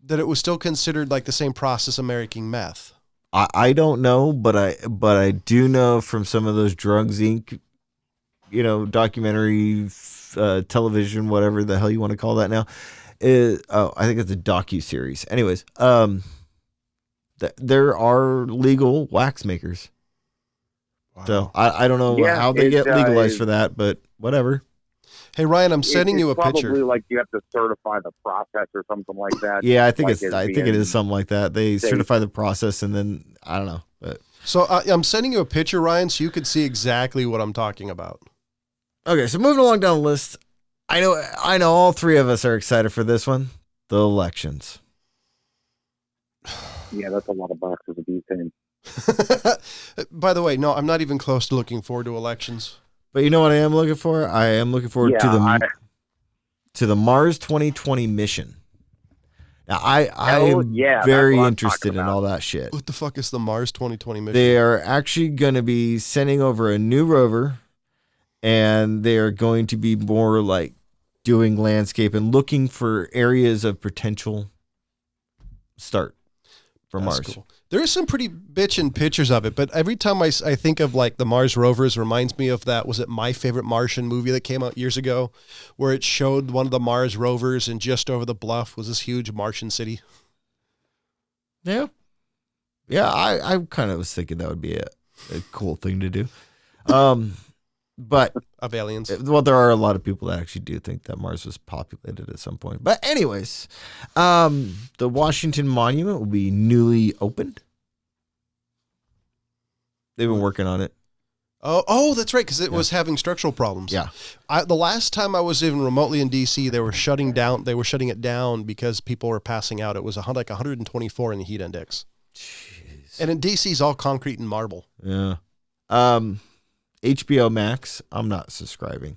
that it was still considered like the same process of making meth. I don't know, but I do know from some of those Drugs Inc. Documentary, television, whatever the hell you want to call that now. I think it's a docu-series. Anyways, there are legal wax makers. Wow. So I don't know how they get legalized for that, but whatever. Hey Ryan, I'm sending you a picture. Probably like you have to certify the process or something like that. Yeah, I think it is something like that. They certify the process and then I don't know. But so I'm sending you a picture, Ryan, so you could see exactly what I'm talking about. Okay, so moving along down the list, I know all 3 of us are excited for this one. The elections. Yeah, that's a lot of boxes of butane. By the way, no, I'm not even close to looking forward to elections. But you know what I am looking for? I am looking forward to the Mars 2020 mission. Now, I am very interested in all that shit. What the fuck is the Mars 2020 mission? They are actually going to be sending over a new rover, and they are going to be more like doing landscape and looking for areas of potential start for Mars. Cool. There's some pretty bitchin' pictures of it, but every time I think of like the Mars rovers, reminds me of that. Was it My Favorite Martian movie that came out years ago, where it showed one of the Mars rovers and just over the bluff was this huge Martian city? Yeah, I kind of was thinking that would be a cool thing to do. But of aliens. Well, there are a lot of people that actually do think that Mars was populated at some point. But anyways, the Washington Monument will be newly opened. They've been working on it. Oh, that's right, because it was having structural problems. Yeah. The last time I was even remotely in DC, they were shutting it down because people were passing out. It was like 124 in the heat index. Jeez. And in DC, it's all concrete and marble. Yeah. HBO Max, I'm not subscribing.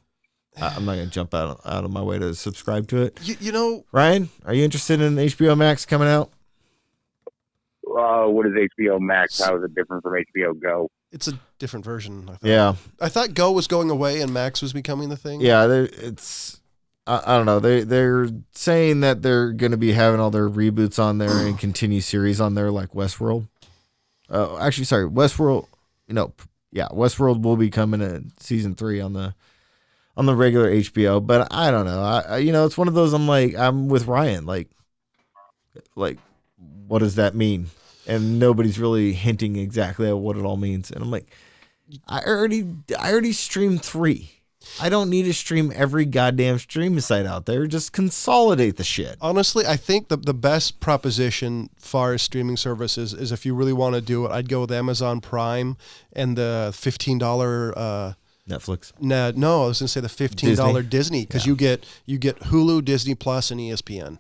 I'm not going to jump out of my way to subscribe to it. You know, Ryan, are you interested in HBO Max coming out? What is HBO Max? How is it different from HBO Go? It's a different version. I thought Go was going away and Max was becoming the thing. Yeah, it's. I don't know. They're saying that they're going to be having all their reboots on there and continue series on there, like Westworld. Actually, sorry, Westworld. Westworld will be coming in season 3 on the regular HBO. But I don't know. It's one of those. I'm with Ryan. Like, what does that mean? And nobody's really hinting exactly at what it all means. And I'm like, I already streamed 3. I don't need to stream every goddamn streaming site out there. Just consolidate the shit. Honestly, I think the best proposition far as streaming services is if you really want to do it, I'd go with Amazon Prime and the $15 Netflix. No, I was going to say the $15 Disney because you get Hulu, Disney Plus, and ESPN.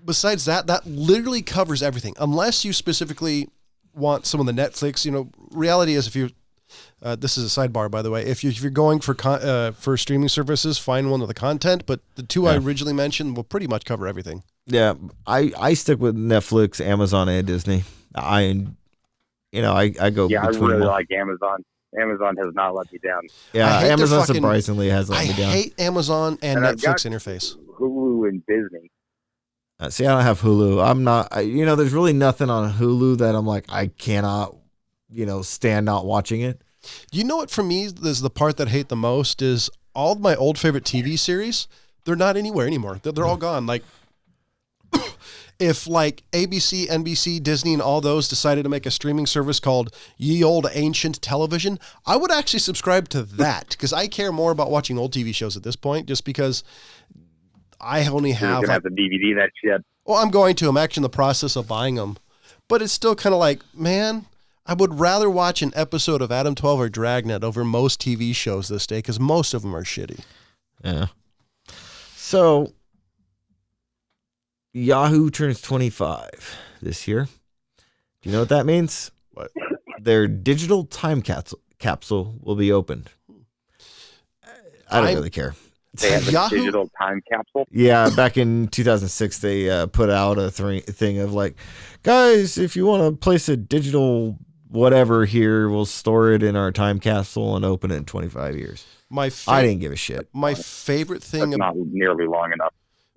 Besides that literally covers everything. Unless you specifically want some of the Netflix, reality is if you, this is a sidebar, by the way, if you're going for streaming services, find one with the content, but the two I originally mentioned will pretty much cover everything. Yeah. I stick with Netflix, Amazon, and Disney. I go I between really them. like Amazon. Amazon has not let me down. Yeah, Amazon surprisingly hasn't let me down. I hate Amazon and Netflix interface. Hulu and Disney. See, I don't have Hulu. I'm not, there's really nothing on Hulu that I'm like, I cannot, stand not watching it. You know what, for me, is the part that I hate the most is all of my old favorite TV series, they're not anywhere anymore. They're all gone. Like, if like ABC, NBC, Disney, and all those decided to make a streaming service called Ye Olde Ancient Television, I would actually subscribe to that because I care more about watching old TV shows at this point just because I only have... You're going to have to DVD that shit. Well, I'm going to. I'm actually in the process of buying them. But it's still kind of like, man, I would rather watch an episode of Adam 12 or Dragnet over most TV shows this day because most of them are shitty. Yeah. So, Yahoo turns 25 this year. Do you know what that means? What? Their digital time capsule will be opened. I don't really care. They have a digital time capsule? Yeah, back in 2006, they put out a thing of like, guys, if you want to place a digital whatever here, we'll store it in our time capsule and open it in 25 years. I didn't give a shit. My favorite thing... That's not nearly long enough.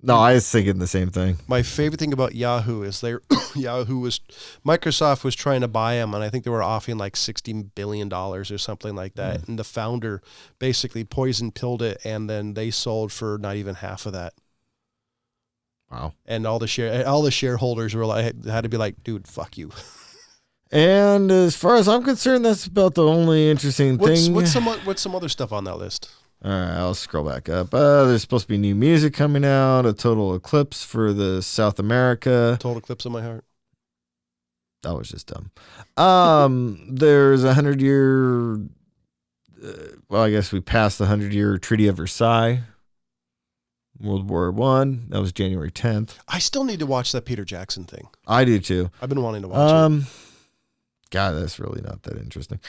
No, I was thinking the same thing. My favorite thing about Yahoo is Microsoft was trying to buy them, and I think they were offering like $60 billion or something like that. Mm. And the founder basically poison pilled it, and then they sold for not even half of that. Wow! And all the shareholders were like, had to be like, dude, fuck you. And as far as I'm concerned, that's about the only interesting thing. What's some other stuff on that list? All right, I'll scroll back up. There's supposed to be new music coming out, a total eclipse for the South America. Total eclipse of my heart. That was just dumb. There's 100-year, I guess we passed the 100-year Treaty of Versailles, World War I. That was January 10th. I still need to watch that Peter Jackson thing. I do too. I've been wanting to watch it. God, that's really not that interesting.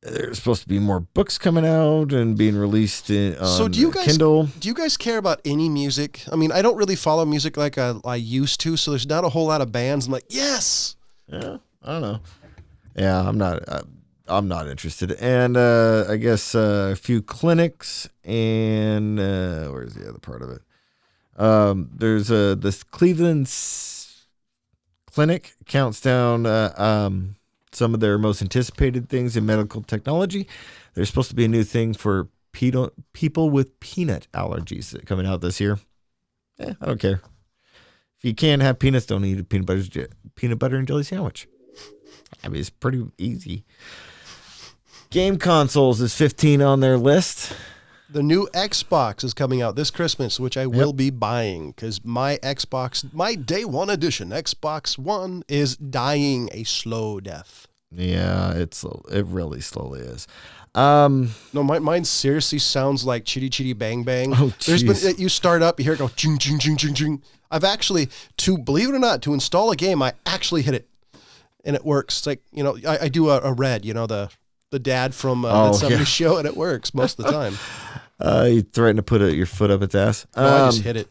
There's supposed to be more books coming out and being released on Kindle. Do you guys care about any music? I mean, I don't really follow music like I used to, so there's not a whole lot of bands. I'm like, yes. Yeah, I don't know. Yeah, I'm not interested. And I guess a few clinics and where's the other part of it? There's this Cleveland clinic counts down some of their most anticipated things in medical technology. There's supposed to be a new thing for people with peanut allergies coming out this year. I don't care. If you can't have peanuts, don't eat a peanut butter and jelly sandwich. I mean, it's pretty easy. Game consoles is 15 on their list. The new Xbox is coming out this Christmas, which I will be buying because my day one edition Xbox One is dying a slow death. Yeah, it really slowly is. No, mine seriously sounds like Chitty Chitty Bang Bang. Oh, There's been jeez. you start up, you hear it go ching ching ching ching ching. I've actually, to believe it or not, to install a game, I actually hit it, and it works. It's like, you know, I do a red, you know, the dad from that 70s show, and it works most of the time. You threatened to put your foot up its ass. No, I just hit it.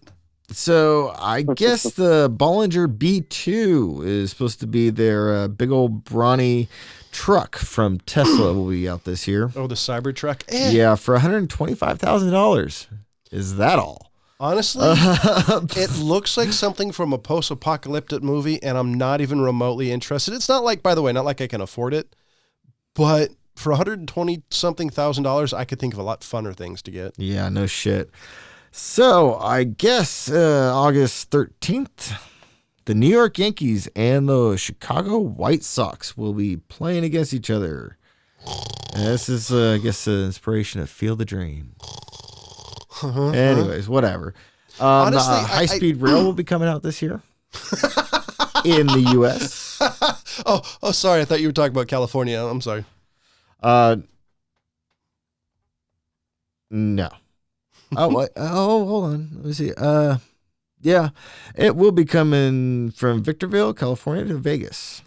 So I guess the Bollinger B2 is supposed to be their big old brawny truck from Tesla will be out this year. Oh, the Cybertruck? Yeah, for $125,000. Is that all? Honestly, it looks like something from a post-apocalyptic movie, and I'm not even remotely interested. It's not like, by the way, not like I can afford it, but for $120-something thousand, I could think of a lot funner things to get. Yeah, no shit. So I guess August 13th, the New York Yankees and the Chicago White Sox will be playing against each other. And this is, I guess, the inspiration of Feel the Dream. Anyways, whatever. Honestly, High Speed Rail will be coming out this year in the U.S. Oh, sorry. I thought you were talking about California. I'm sorry. No. Hold on. Let me see. Yeah, it will be coming from Victorville, California to Vegas.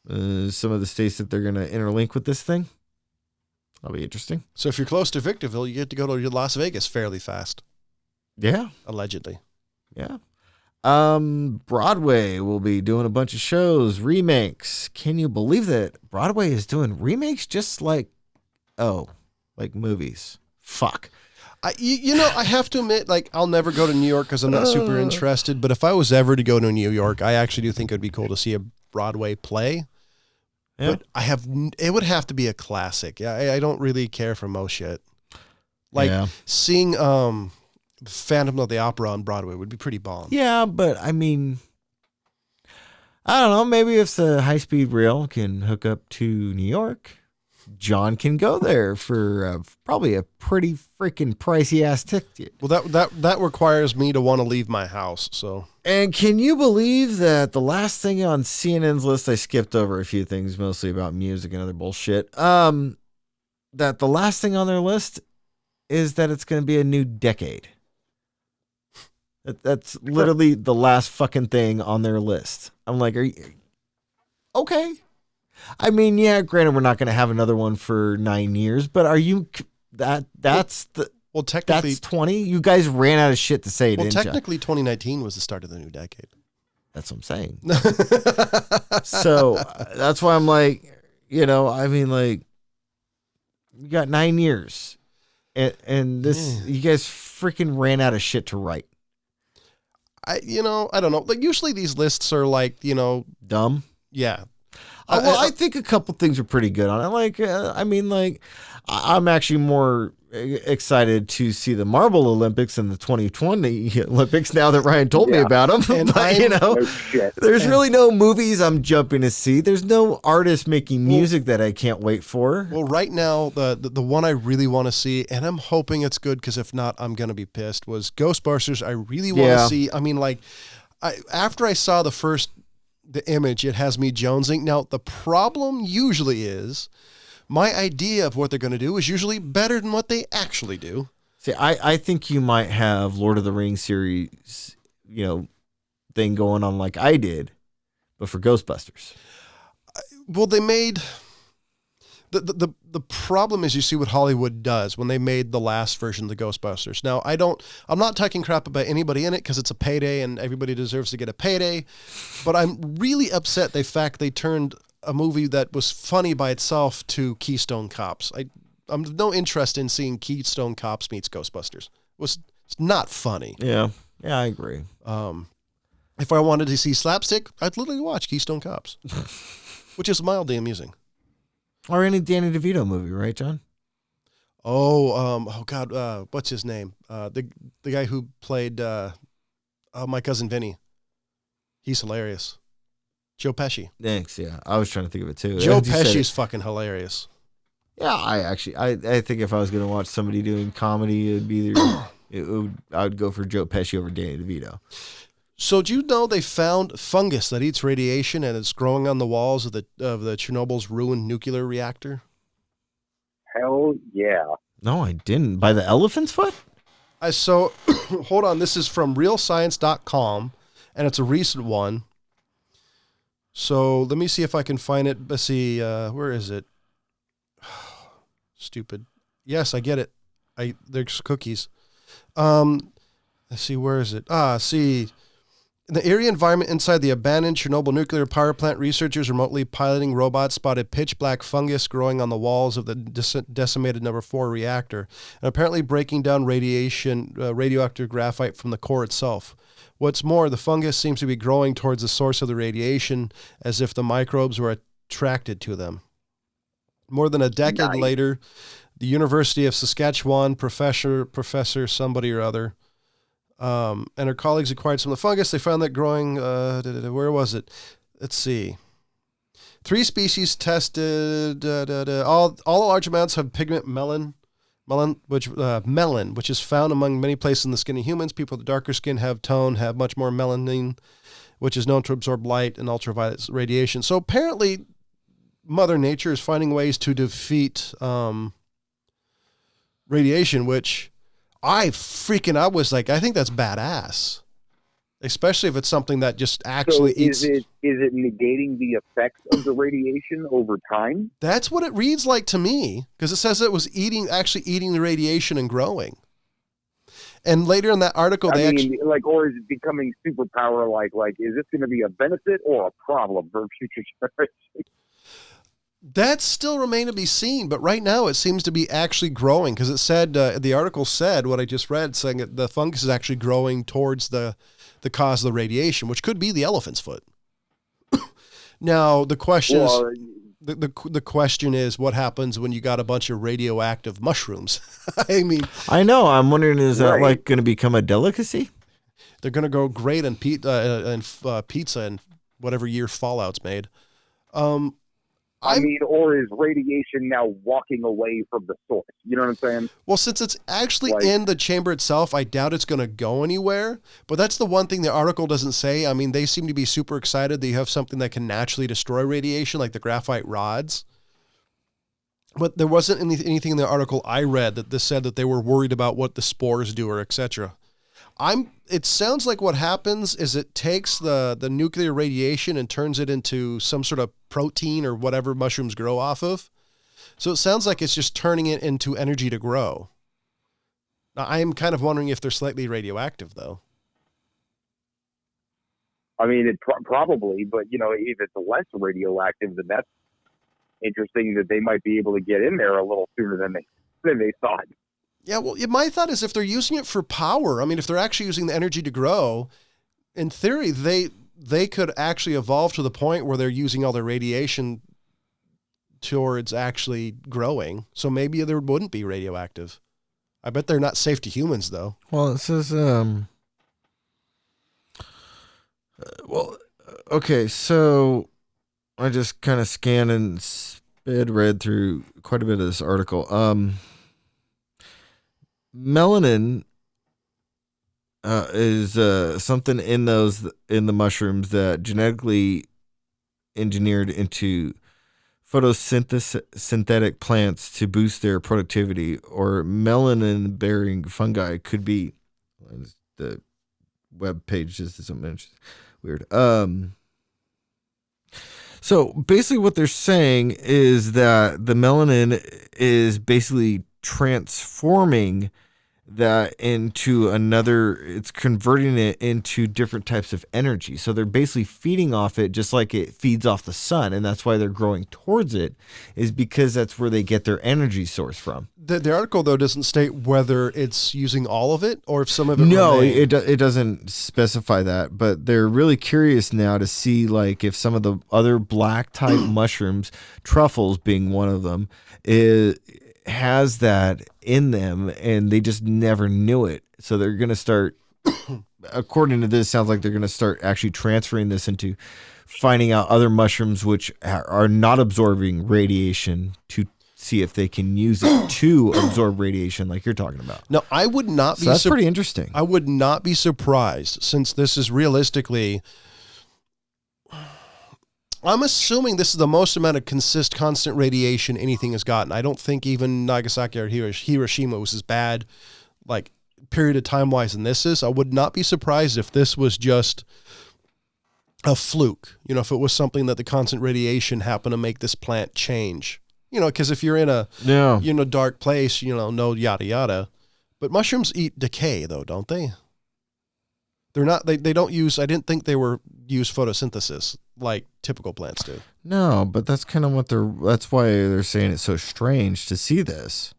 Some of the states that they're going to interlink with this thing. That'll be interesting. So if you're close to Victorville, you get to go to Las Vegas fairly fast. Yeah. Allegedly. Yeah. Broadway will be doing a bunch of shows, remakes. Can you believe that Broadway is doing remakes just like movies? Fuck. You know, I have to admit, like, I'll never go to New York because I'm not super interested. But if I was ever to go to New York, I actually do think it would be cool to see a Broadway play. Yeah. But it would have to be a classic. I don't really care for most shit. Like seeing Phantom of the Opera on Broadway would be pretty bomb. Yeah, but I mean, I don't know. Maybe if the High Speed Rail can hook up to New York, John can go there for probably a pretty freaking pricey ass ticket. Well, that requires me to want to leave my house. So. And can you believe that the last thing on CNN's list, I skipped over a few things, mostly about music and other bullshit. That the last thing on their list is that it's going to be a new decade. That's literally the last fucking thing on their list. I'm like, are you okay? I mean, yeah, granted, we're not going to have another one for 9 years, but are you that's the. Well, technically, that's 20. You guys ran out of shit to say. Well, technically, 2019 was the start of the new decade. That's what I'm saying. So that's why I'm like, you know, I mean, like, you got 9 years, and this, you guys freaking ran out of shit to write. I don't know. Like, usually these lists are like, you know, dumb. Yeah. I think a couple things are pretty good on it. Like, I mean, like, I'm actually more excited to see the Marble Olympics and the 2020 Olympics now that Ryan told me about them. But, you know, there's really no movies I'm jumping to see. There's no artist making music that I can't wait for. Well, right now, the one I really want to see, and I'm hoping it's good because if not, I'm going to be pissed, was Ghostbusters. I really want to see. I mean, like, after I saw the image, it has me jonesing. Now, the problem usually is my idea of what they're going to do is usually better than what they actually do. See, I think you might have Lord of the Rings series, you know, thing going on like I did, but for Ghostbusters. Well, they made the problem is you see what Hollywood does when they made the last version of the Ghostbusters. Now, I'm not talking crap about anybody in it because it's a payday and everybody deserves to get a payday, but I'm really upset the fact they turned a movie that was funny by itself to Keystone Cops. I'm no interest in seeing Keystone Cops meets Ghostbusters. It's not funny. Yeah, I agree. If I wanted to see slapstick, I'd literally watch Keystone Cops, which is mildly amusing. Or any Danny DeVito movie, right, John? Oh God, what's his name? The guy who played My Cousin Vinny. He's hilarious. Joe Pesci. Thanks, yeah. I was trying to think of it too. Joe Pesci's fucking hilarious. Yeah, I think if I was going to watch somebody doing comedy, it'd be I would go for Joe Pesci over Danny DeVito. So do you know they found fungus that eats radiation and it's growing on the walls of the Chernobyl's ruined nuclear reactor? Hell yeah. No, I didn't. By the elephant's foot? So hold on. This is from realscience.com, and it's a recent one. So let me see if I can find it. Let's see. Where is it? Stupid. Yes, I get it. There's cookies. Let's see. Where is it? See. In the eerie environment inside the abandoned Chernobyl nuclear power plant, researchers remotely piloting robots spotted pitch black fungus growing on the walls of the decimated number 4 reactor, and apparently breaking down radioactive graphite from the core itself. What's more, the fungus seems to be growing towards the source of the radiation, as if the microbes were attracted to them. More than a decade later, the University of Saskatchewan professor somebody or other, and her colleagues acquired some of the fungus. They found that growing, where was it? Let's see. 3 species tested. All large amounts have pigment melon, which is found among many places in the skin of humans. People with darker skin have much more melanin, which is known to absorb light and ultraviolet radiation. So apparently, Mother Nature is finding ways to defeat radiation, which I was like, I think that's badass. Especially if it's something that just actually eats. Is it negating the effects of the radiation over time? That's what it reads like to me, because it says it was actually eating the radiation and growing. And later in that article, or is it becoming superpower? Like, is this going to be a benefit or a problem for future generations? That still remains to be seen, but right now it seems to be actually growing, because it said, the article said, what I just read, saying that the fungus is actually growing towards the cause of the radiation, which could be the elephant's foot. Now, the question is, the question is, what happens when you got a bunch of radioactive mushrooms? I mean, I know. I'm wondering, is that like going to become a delicacy? They're going to go great in pizza and whatever year Fallout's made. Or is radiation now walking away from the source? You know what I'm saying? Well, since it's actually in the chamber itself, I doubt it's going to go anywhere. But that's the one thing the article doesn't say. I mean, they seem to be super excited that you have something that can naturally destroy radiation, like the graphite rods. But there wasn't anything in the article I read that said that they were worried about what the spores do or etc. It sounds like what happens is it takes the nuclear radiation and turns it into some sort of protein or whatever mushrooms grow off of. So it sounds like it's just turning it into energy to grow. Now, I am kind of wondering if they're slightly radioactive, though. I mean, it probably, but, if it's less radioactive, then that's interesting that they might be able to get in there a little sooner than they thought. Yeah, well, my thought is if they're using it for power, I mean, if they're actually using the energy to grow, in theory, they could actually evolve to the point where they're using all their radiation towards actually growing. So maybe there wouldn't be radioactive. I bet they're not safe to humans, though. Well, it says, okay, so I just kind of scanned and read through quite a bit of this article. Melanin is something in the mushrooms that genetically engineered into photosynthetic plants to boost their productivity, or melanin bearing fungi could be. The web page is something weird. So basically what they're saying is that the melanin is basically transforming that into it's converting it into different types of energy. So they're basically feeding off it just like it feeds off the sun. And that's why they're growing towards it, is because that's where they get their energy source from. The article, though, doesn't state whether it's using all of it or if some of it it doesn't specify that. But they're really curious now to see like if some of the other black type mushrooms, truffles being one of them, has that in them, and they just never knew it. So they're going to start, according to this, sounds like they're going to start actually transferring this into finding out other mushrooms which are not absorbing radiation to see if they can use it to absorb radiation like you're talking about. Now, I would not be... that's pretty interesting. I would not be surprised, since this is realistically... I'm assuming this is the most amount of constant radiation anything has gotten. I don't think even Nagasaki or Hiroshima was as bad, like, period of time-wise than this is. I would not be surprised if this was just a fluke. You know, if it was something that the constant radiation happened to make this plant change. You know, because if you're in a dark place, you know, no yada yada. But mushrooms eat decay, though, don't they? They're not. They don't use. I didn't think they use photosynthesis like typical plants do. No, but that's kind of what that's why they're saying it's so strange to see this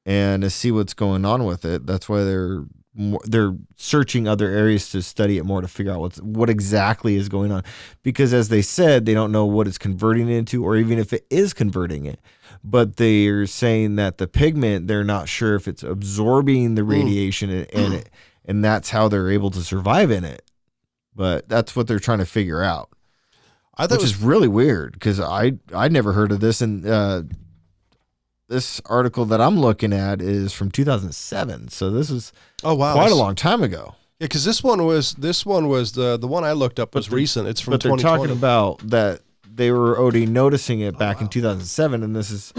and to see what's going on with it. That's why they're searching other areas to study it more, to figure out what exactly is going on. Because as they said, they don't know what it's converting it into, or even if it is converting it. But they're saying that the pigment, they're not sure if it's absorbing the radiation and that's how they're able to survive in it. But that's what they're trying to figure out. Which is really weird, because I'd never heard of this. And this article that I'm looking at is from 2007. So this is quite a long time ago. Yeah, because this one was the one I looked up was recent. It's from 2020. But they're talking about that they were already noticing it back in 2007, and this is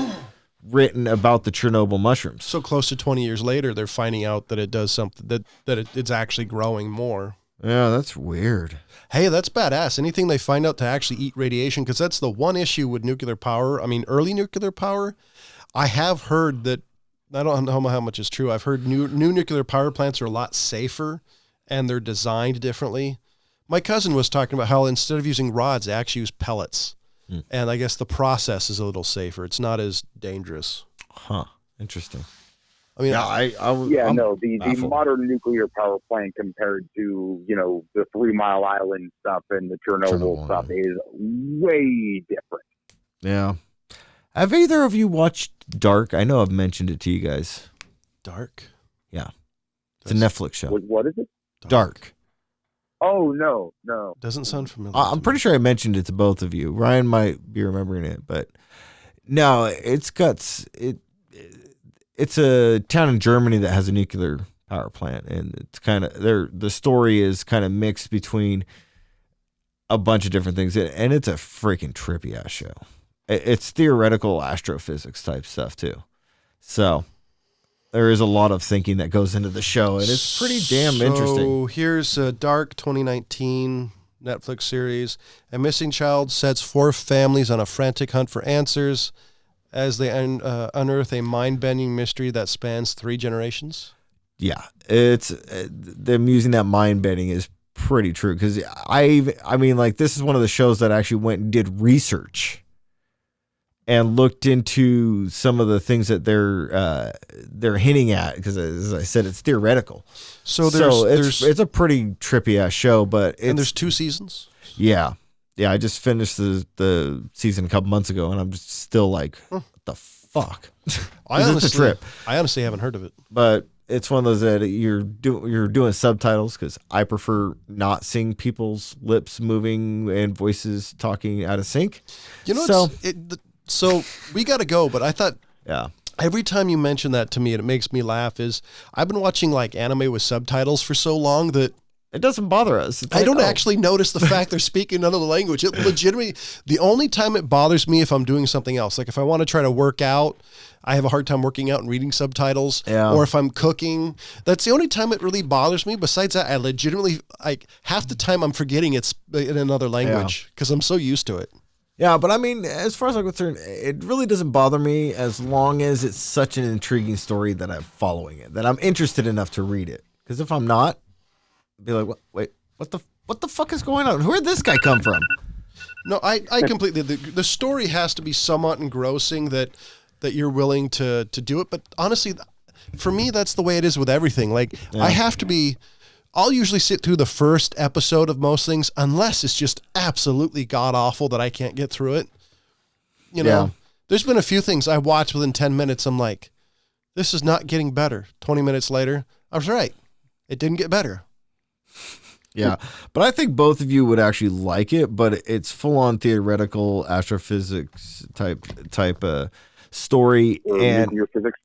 written about the Chernobyl mushrooms. So close to 20 years later, they're finding out that it does something, that it's actually growing more. Yeah, that's weird. Hey, that's badass. Anything they find out to actually eat radiation, because that's the one issue with nuclear power. I mean, early nuclear power, I have heard that, I don't know how much is true. I've heard new nuclear power plants are a lot safer and they're designed differently. My cousin was talking about how instead of using rods, they actually use pellets. And I guess the process is a little safer. It's not as dangerous. Huh. Interesting. I mean, the modern nuclear power plant compared to, you know, the 3 Mile Island stuff and the Chernobyl stuff is way different. Yeah. Have either of you watched Dark? I know I've mentioned it to you guys. Dark? Yeah. It's a Netflix show. What is it? Dark. Oh, no. Doesn't sound familiar. I'm pretty sure I mentioned it to both of you. Ryan might be remembering it, but no, it's a town in Germany that has a nuclear power plant, and it's kind of the story is kind of mixed between a bunch of different things, and it's a freaking trippy ass show. It's theoretical astrophysics type stuff too. So there is a lot of thinking that goes into the show, and it's pretty damn interesting. So here's a Dark 2019 Netflix series. A missing child sets 4 families on a frantic hunt for answers as they unearth a mind-bending mystery that spans 3 generations. Yeah, it's them using that mind-bending is pretty true, because I mean, like, this is one of the shows that actually went and did research and looked into some of the things that they're hinting at, because as I said, it's theoretical. So it's a pretty trippy ass show, but there's 2 seasons. Yeah, I just finished the season a couple months ago, and I'm just still like, what the fuck? It's a trip. I honestly haven't heard of it, but it's one of those that you're doing subtitles, because I prefer not seeing people's lips moving and voices talking out of sync. You know, so we got to go, but I thought, every time you mention that to me, and it makes me laugh, is I've been watching like anime with subtitles for so long that it doesn't bother us. I don't actually notice the fact they're speaking another language. It legitimately, the only time it bothers me if I'm doing something else, like if I want to try to work out, I have a hard time working out and reading subtitles, or if I'm cooking, that's the only time it really bothers me. Besides that, I legitimately, like, half the time I'm forgetting it's in another language because I'm so used to it. Yeah, but I mean, as far as I'm concerned, it really doesn't bother me as long as it's such an intriguing story that I'm following it, that I'm interested enough to read it. Because if I'm not, I'd be like, wait, what the fuck is going on? Where'd this guy come from? No, I completely, the story has to be somewhat engrossing that you're willing to do it. But honestly, for me, that's the way it is with everything. Like, I'll usually sit through the first episode of most things, unless it's just absolutely god awful that I can't get through it. You know, there's been a few things I watched within 10 minutes. I'm like, this is not getting better. 20 minutes later, I was right. It didn't get better. Yeah, but I think both of you would actually like it, but it's full on theoretical astrophysics type story Or and nuclear physics.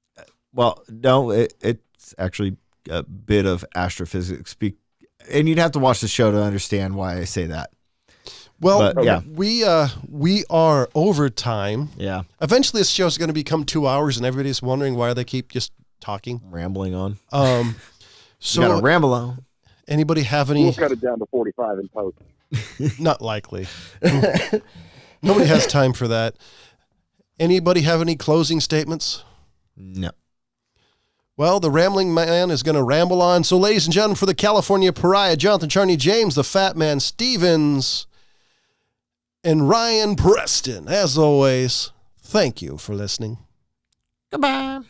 well, no, it's actually a bit of astrophysics. And you'd have to watch the show to understand why I say that. Well, but, yeah, we are over time. Yeah. Eventually, this show's going to become 2 hours, and everybody's wondering why they keep just talking, rambling on. So you gotta ramble on. Anybody have any? We'll cut it down to 45 in post. Not likely. Nobody has time for that. Anybody have any closing statements? No. Well, the rambling man is going to ramble on. So, ladies and gentlemen, for the California Pariah, Jonathan Charney James, the Fat Man Stevens, and Ryan Preston, as always, thank you for listening. Goodbye.